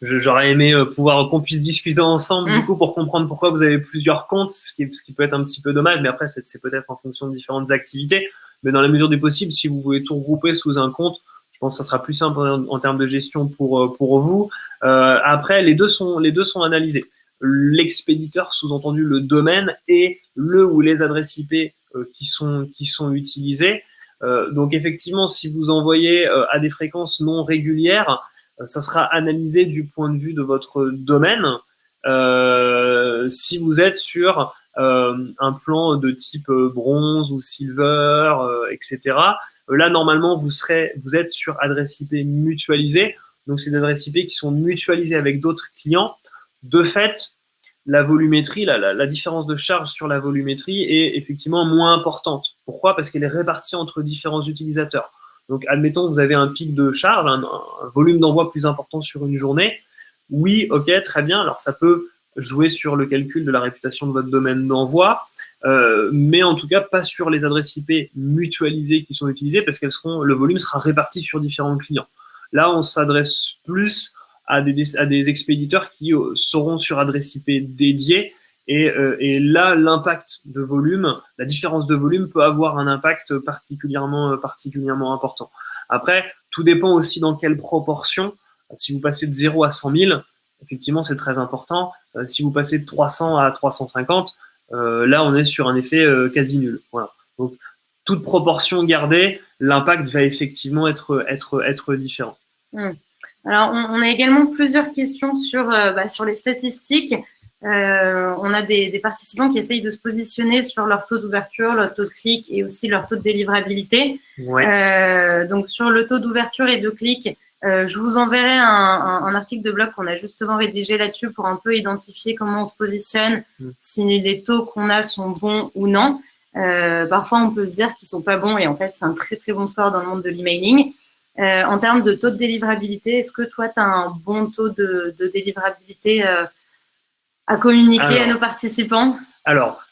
j'aurais aimé qu'on puisse discuter ensemble du coup pour comprendre pourquoi vous avez plusieurs comptes, ce qui peut être un petit peu dommage, mais après c'est peut-être en fonction de différentes activités. Mais dans la mesure du possible, si vous pouvez tout regrouper sous un compte, je pense que ça sera plus simple en termes de gestion pour vous. Après, les deux sont analysés. L'expéditeur, sous-entendu le domaine, et le ou les adresses IP qui sont utilisées. Donc effectivement, si vous envoyez à des fréquences non régulières, ça sera analysé du point de vue de votre domaine. Si vous êtes sur un plan de type bronze ou silver, etc., là, normalement, vous êtes sur adresse IP mutualisée. Donc, c'est des adresses IP qui sont mutualisées avec d'autres clients. De fait, la volumétrie, la différence de charge sur la volumétrie est effectivement moins importante. Pourquoi? Parce qu'elle est répartie entre différents utilisateurs. Donc, admettons que vous avez un pic de charge, un volume d'envoi plus important sur une journée. Oui, ok, très bien. Alors, ça peut jouer sur le calcul de la réputation de votre domaine d'envoi, mais en tout cas, pas sur les adresses IP mutualisées qui sont utilisées parce le volume sera réparti sur différents clients. Là, on s'adresse plus à des expéditeurs qui seront sur adresse IP dédiée. Et là, l'impact de volume, la différence de volume peut avoir un impact particulièrement important. Après, tout dépend aussi dans quelle proportion. Si vous passez de 0 à 100 000, effectivement, c'est très important. Si vous passez de 300 à 350, là, on est sur un effet quasi nul. Voilà. Donc, toute proportion gardée, l'impact va effectivement être différent. Alors, on a également plusieurs questions sur les statistiques. On a des participants qui essayent de se positionner sur leur taux d'ouverture, leur taux de clic et aussi leur taux de délivrabilité. Ouais. Donc, sur le taux d'ouverture et de clic, je vous enverrai un article de blog qu'on a justement rédigé là-dessus pour un peu identifier comment on se positionne, si les taux qu'on a sont bons ou non. Parfois, on peut se dire qu'ils sont pas bons et en fait, c'est un très, très bon score dans le monde de l'emailing. En termes de taux de délivrabilité, est-ce que toi, tu as un bon taux de délivrabilité à communiquer à nos participants? Alors,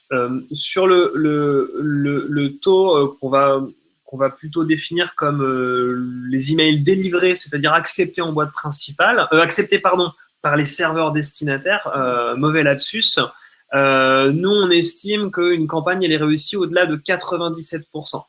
sur le taux qu'on va plutôt définir comme les emails délivrés, c'est-à-dire acceptés en boîte principale, par les serveurs destinataires, mauvais lapsus. Nous, on estime qu'une campagne, elle est réussie au-delà de 97%.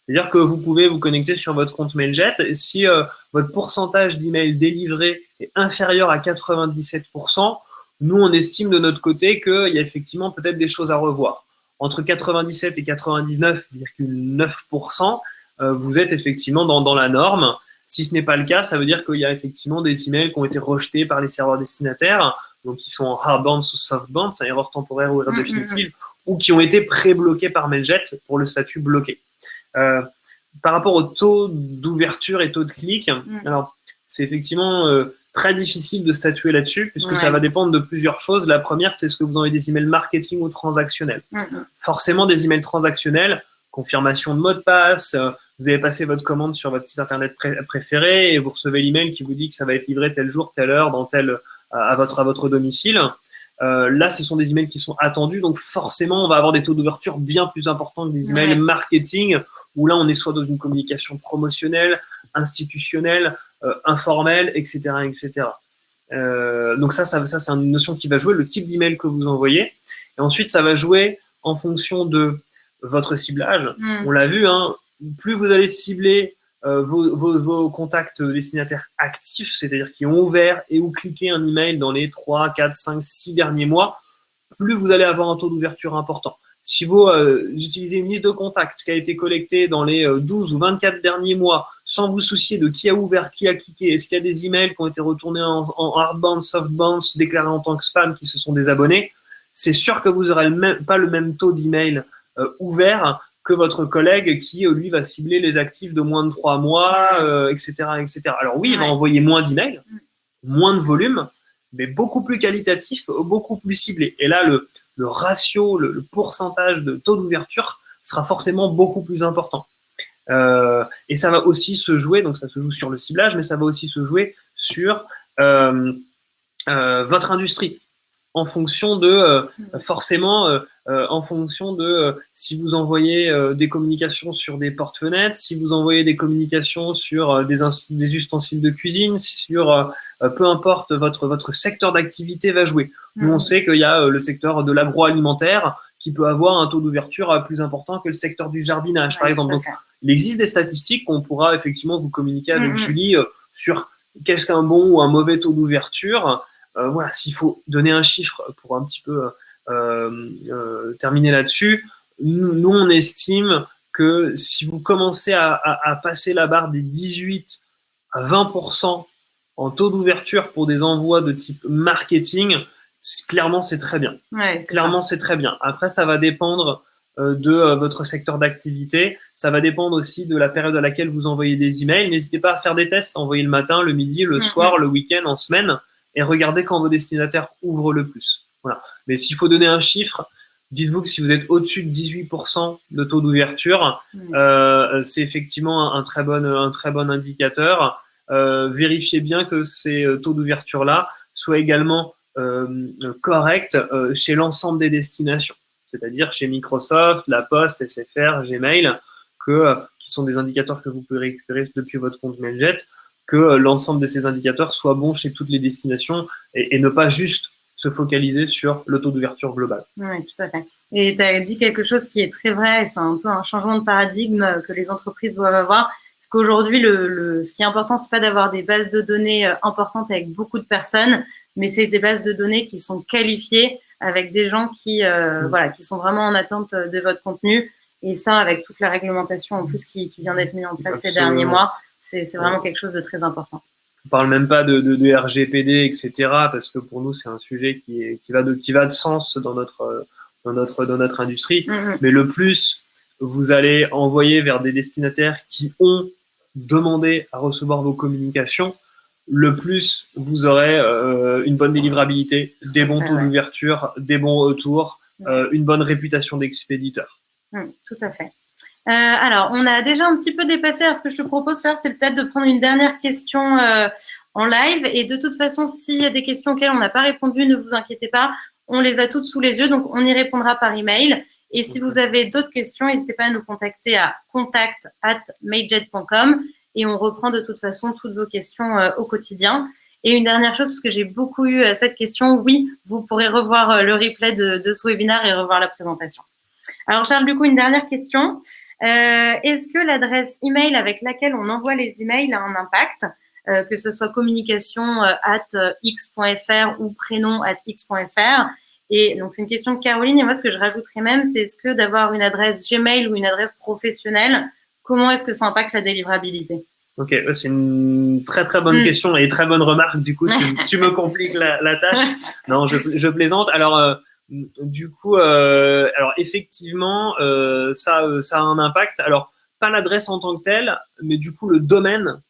C'est-à-dire que vous pouvez vous connecter sur votre compte Mailjet et si votre pourcentage d'emails délivrés est inférieur à 97%, nous, on estime de notre côté qu'il y a effectivement peut-être des choses à revoir. Entre 97 et 99,9%, vous êtes effectivement dans la norme. Si ce n'est pas le cas, ça veut dire qu'il y a effectivement des emails qui ont été rejetés par les serveurs destinataires, donc qui sont en hard bounce ou soft bounce, erreur temporaire ou erreur définitive, ou qui ont été pré-bloqués par Mailjet pour le statut bloqué. Par rapport au taux d'ouverture et taux de clic, alors c'est effectivement très difficile de statuer là-dessus puisque ça va dépendre de plusieurs choses. La première, c'est ce que vous envoyez des emails marketing ou transactionnels. Forcément, des emails transactionnels, confirmation de mot de passe, vous avez passé votre commande sur votre site internet préféré et vous recevez l'email qui vous dit que ça va être livré tel jour, telle heure, à votre domicile. Là, ce sont des emails qui sont attendus, donc forcément, on va avoir des taux d'ouverture bien plus importants que des emails marketing, où là, on est soit dans une communication promotionnelle, institutionnelle, informelle, etc. etc. Donc ça, c'est une notion qui va jouer, le type d'email que vous envoyez. Et ensuite, ça va jouer en fonction de votre ciblage. On l'a vu, hein, plus vous allez cibler vos contacts destinataires actifs, c'est-à-dire qui ont ouvert et ou cliqué un email dans les 3, 4, 5, 6 derniers mois, plus vous allez avoir un taux d'ouverture important. Si vous utilisez une liste de contacts qui a été collectée dans les 12 ou 24 derniers mois, sans vous soucier de qui a ouvert, qui a cliqué, est-ce qu'il y a des emails qui ont été retournés en hardbound, softbound, déclarés en tant que spam, qui se sont désabonnés, c'est sûr que vous n'aurez pas le même taux d'email ouvert que votre collègue qui, lui, va cibler les actifs de moins de 3 mois, etc., etc. Alors oui, il va envoyer moins d'emails, moins de volume, mais beaucoup plus qualitatif, beaucoup plus ciblé. Et là, le ratio, le pourcentage de taux d'ouverture sera forcément beaucoup plus important. Et ça va aussi se jouer, donc ça se joue sur le ciblage, mais ça va aussi se jouer sur votre industrie. En fonction de, en fonction de si vous envoyez des communications sur des porte-fenêtres, si vous envoyez des communications sur des ustensiles de cuisine, sur peu importe votre secteur d'activité va jouer. Nous, on sait qu'il y a le secteur de l'agroalimentaire qui peut avoir un taux d'ouverture plus important que le secteur du jardinage, par exemple. Donc, il existe des statistiques qu'on pourra effectivement vous communiquer avec Julie sur qu'est-ce qu'un bon ou un mauvais taux d'ouverture. Voilà, s'il faut donner un chiffre pour un petit peu terminer là-dessus, nous, on estime que si vous commencez à passer la barre des 18 à 20% en taux d'ouverture pour des envois de type marketing, clairement, c'est très bien. Clairement, c'est très bien. Après, ça va dépendre de votre secteur d'activité. Ça va dépendre aussi de la période à laquelle vous envoyez des emails. N'hésitez pas à faire des tests, envoyer le matin, le midi, le soir, le week-end, en semaine, et regardez quand vos destinataires ouvrent le plus. Voilà. Mais s'il faut donner un chiffre, dites-vous que si vous êtes au-dessus de 18% de taux d'ouverture, c'est effectivement un très bon indicateur. Vérifiez bien que ces taux d'ouverture-là soient également corrects chez l'ensemble des destinations, c'est-à-dire chez Microsoft, La Poste, SFR, Gmail, qui sont des indicateurs que vous pouvez récupérer depuis votre compte Mailjet, que l'ensemble de ces indicateurs soient bons chez toutes les destinations et ne pas juste se focaliser sur le taux d'ouverture global. Oui, tout à fait. Et tu as dit quelque chose qui est très vrai, et c'est un peu un changement de paradigme que les entreprises doivent avoir. Parce qu'aujourd'hui, ce qui est important, c'est pas d'avoir des bases de données importantes avec beaucoup de personnes, mais c'est des bases de données qui sont qualifiées avec des gens qui sont vraiment en attente de votre contenu. Et ça, avec toute la réglementation en plus qui vient d'être mise en place ces derniers mois, c'est vraiment quelque chose de très important. On ne parle même pas de RGPD, etc., parce que pour nous, c'est un sujet qui va de sens dans notre industrie. Mais le plus vous allez envoyer vers des destinataires qui ont demandé à recevoir vos communications, le plus vous aurez une bonne délivrabilité, des bons taux d'ouverture, des bons retours, une bonne réputation d'expéditeur. Tout à fait. Alors, on a déjà un petit peu dépassé. Alors, ce que je te propose, c'est peut-être de prendre une dernière question en live. Et de toute façon, s'il y a des questions auxquelles on n'a pas répondu, ne vous inquiétez pas. On les a toutes sous les yeux, donc on y répondra par email. Et si vous avez d'autres questions, n'hésitez pas à nous contacter à contact@mailjet.com et on reprend de toute façon toutes vos questions au quotidien. Et une dernière chose, parce que j'ai beaucoup eu cette question, oui, vous pourrez revoir le replay de ce webinaire et revoir la présentation. Alors Charles, du coup, une dernière question. Est-ce que l'adresse email avec laquelle on envoie les emails a un impact, que ce soit communication @x.fr ou prénom @x.fr? Et donc, c'est une question de Caroline. Et moi, ce que je rajouterais même, c'est est-ce que d'avoir une adresse Gmail ou une adresse professionnelle, comment est-ce que ça impacte la délivrabilité? Ok, c'est une très très bonne question et très bonne remarque. Du coup, tu me compliques la tâche. Non, je plaisante. Alors, du coup, alors effectivement, ça a un impact. Alors, pas l'adresse en tant que telle, mais du coup, le domaine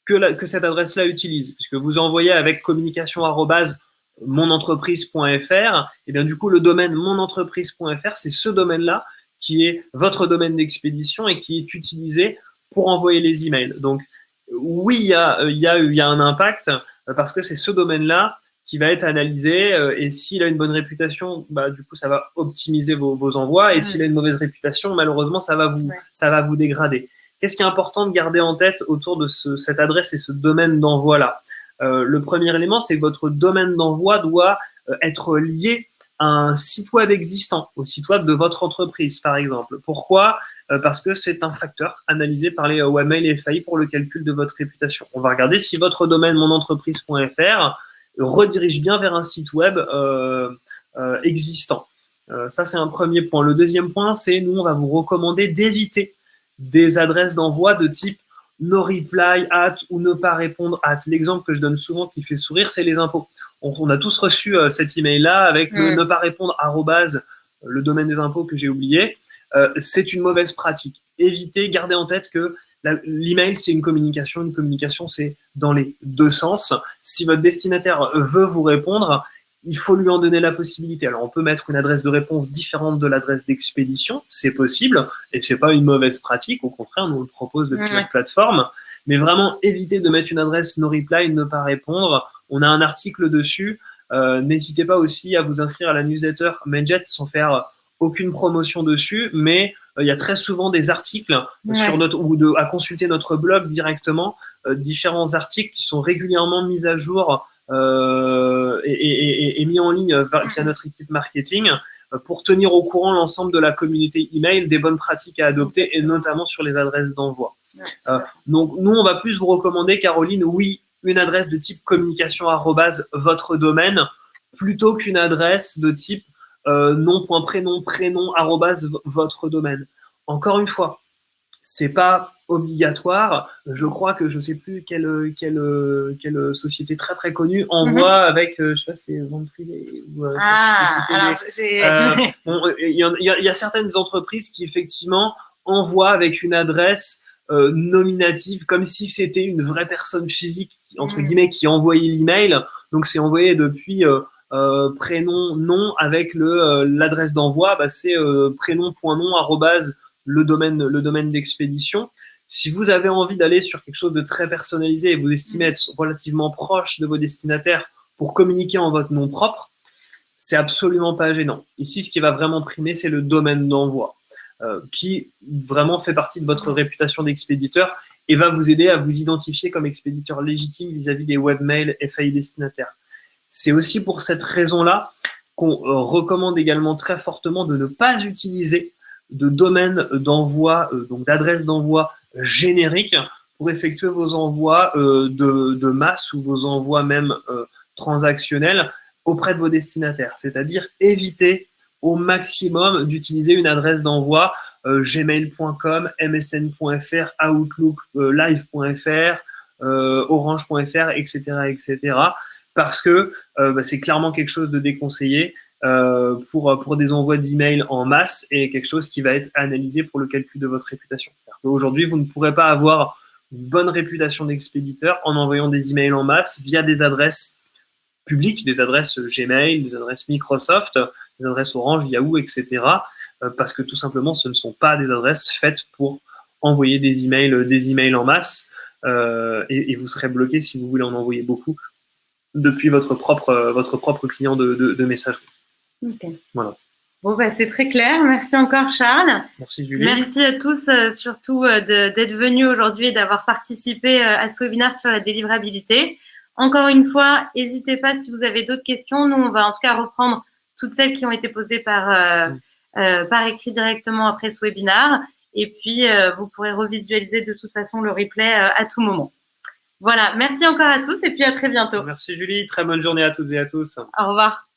que cette adresse-là utilise. Puisque vous envoyez avec communication@monentreprise.fr, et bien du coup, le domaine monentreprise.fr, c'est ce domaine-là qui est votre domaine d'expédition et qui est utilisé pour envoyer les emails. Donc, oui, il y a un impact parce que c'est ce domaine-là qui va être analysé et s'il a une bonne réputation, bah, du coup, ça va optimiser vos envois et s'il a une mauvaise réputation, malheureusement, ça va vous dégrader. Qu'est-ce qui est important de garder en tête autour de cette adresse et ce domaine d'envoi-là? Le premier élément, c'est que votre domaine d'envoi doit être lié à un site web existant, au site web de votre entreprise, par exemple. Pourquoi? Parce que c'est un facteur analysé par les webmail FAI pour le calcul de votre réputation. On va regarder si votre domaine monentreprise.fr redirige bien vers un site web existant. Ça, c'est un premier point. Le deuxième point, c'est nous, on va vous recommander d'éviter des adresses d'envoi de type no reply at ou ne pas répondre at. L'exemple que je donne souvent qui fait sourire, c'est les impôts. On a tous reçu cet email-là avec le ne pas répondre arrobase, le domaine des impôts que j'ai oublié. C'est une mauvaise pratique. Évitez, gardez en tête que l'email, c'est une communication. Une communication, c'est dans les deux sens. Si votre destinataire veut vous répondre, il faut lui en donner la possibilité. Alors, on peut mettre une adresse de réponse différente de l'adresse d'expédition, c'est possible, et c'est pas une mauvaise pratique, au contraire, nous on le propose depuis notre plateforme, mais vraiment éviter de mettre une adresse no reply, ne pas répondre. On a un article dessus. N'hésitez pas aussi à vous inscrire à la newsletter Mailjet sans faire aucune promotion dessus, mais il y a très souvent des articles sur à consulter notre blog directement, différents articles qui sont régulièrement mis à jour et mis en ligne via notre équipe marketing pour tenir au courant l'ensemble de la communauté email des bonnes pratiques à adopter et notamment sur les adresses d'envoi. Donc nous, on va plus vous recommander, Caroline, oui, une adresse de type communication @votre domaine plutôt qu'une adresse de type nom.prénom @votre domaine. Encore une fois, c'est pas obligatoire. Je crois que je sais plus quelle société très très connue envoie avec, je sais pas, c'est vente privée ou. Il y a certaines entreprises qui effectivement envoient avec une adresse nominative, comme si c'était une vraie personne physique entre guillemets qui envoyait l'email. Donc c'est envoyé depuis prénom nom avec l'adresse d'envoi. Bah, c'est prénom.nom arrobase le domaine d'expédition. Si vous avez envie d'aller sur quelque chose de très personnalisé et vous estimez être relativement proche de vos destinataires pour communiquer en votre nom propre, c'est absolument pas gênant. Ici, ce qui va vraiment primer, c'est le domaine d'envoi, qui vraiment fait partie de votre réputation d'expéditeur et va vous aider à vous identifier comme expéditeur légitime vis-à-vis des webmails FAI destinataires. C'est aussi pour cette raison-là qu'on recommande également très fortement de ne pas utiliser de domaine d'envoi, donc d'adresse d'envoi générique pour effectuer vos envois de masse ou vos envois même transactionnels auprès de vos destinataires. C'est-à-dire éviter au maximum d'utiliser une adresse d'envoi gmail.com, msn.fr, outlook, live.fr, orange.fr, etc., etc. Parce que c'est clairement quelque chose de déconseillé pour des envois d'emails en masse et quelque chose qui va être analysé pour le calcul de votre réputation. Aujourd'hui, vous ne pourrez pas avoir une bonne réputation d'expéditeur en envoyant des emails en masse via des adresses publiques, des adresses Gmail, des adresses Microsoft, des adresses Orange, Yahoo, etc. Parce que tout simplement, ce ne sont pas des adresses faites pour envoyer des emails en masse et vous serez bloqué si vous voulez en envoyer beaucoup depuis votre propre client de messagerie. Ok. Voilà. Bon, c'est très clair. Merci encore, Charles. Merci, Julie. Merci à tous, surtout d'être venus aujourd'hui et d'avoir participé à ce webinaire sur la délivrabilité. Encore une fois, n'hésitez pas si vous avez d'autres questions. Nous, on va en tout cas reprendre toutes celles qui ont été posées par écrit directement après ce webinaire. Et puis, vous pourrez revisualiser de toute façon le replay à tout moment. Voilà, merci encore à tous et puis à très bientôt. Merci Julie, très bonne journée à toutes et à tous. Au revoir.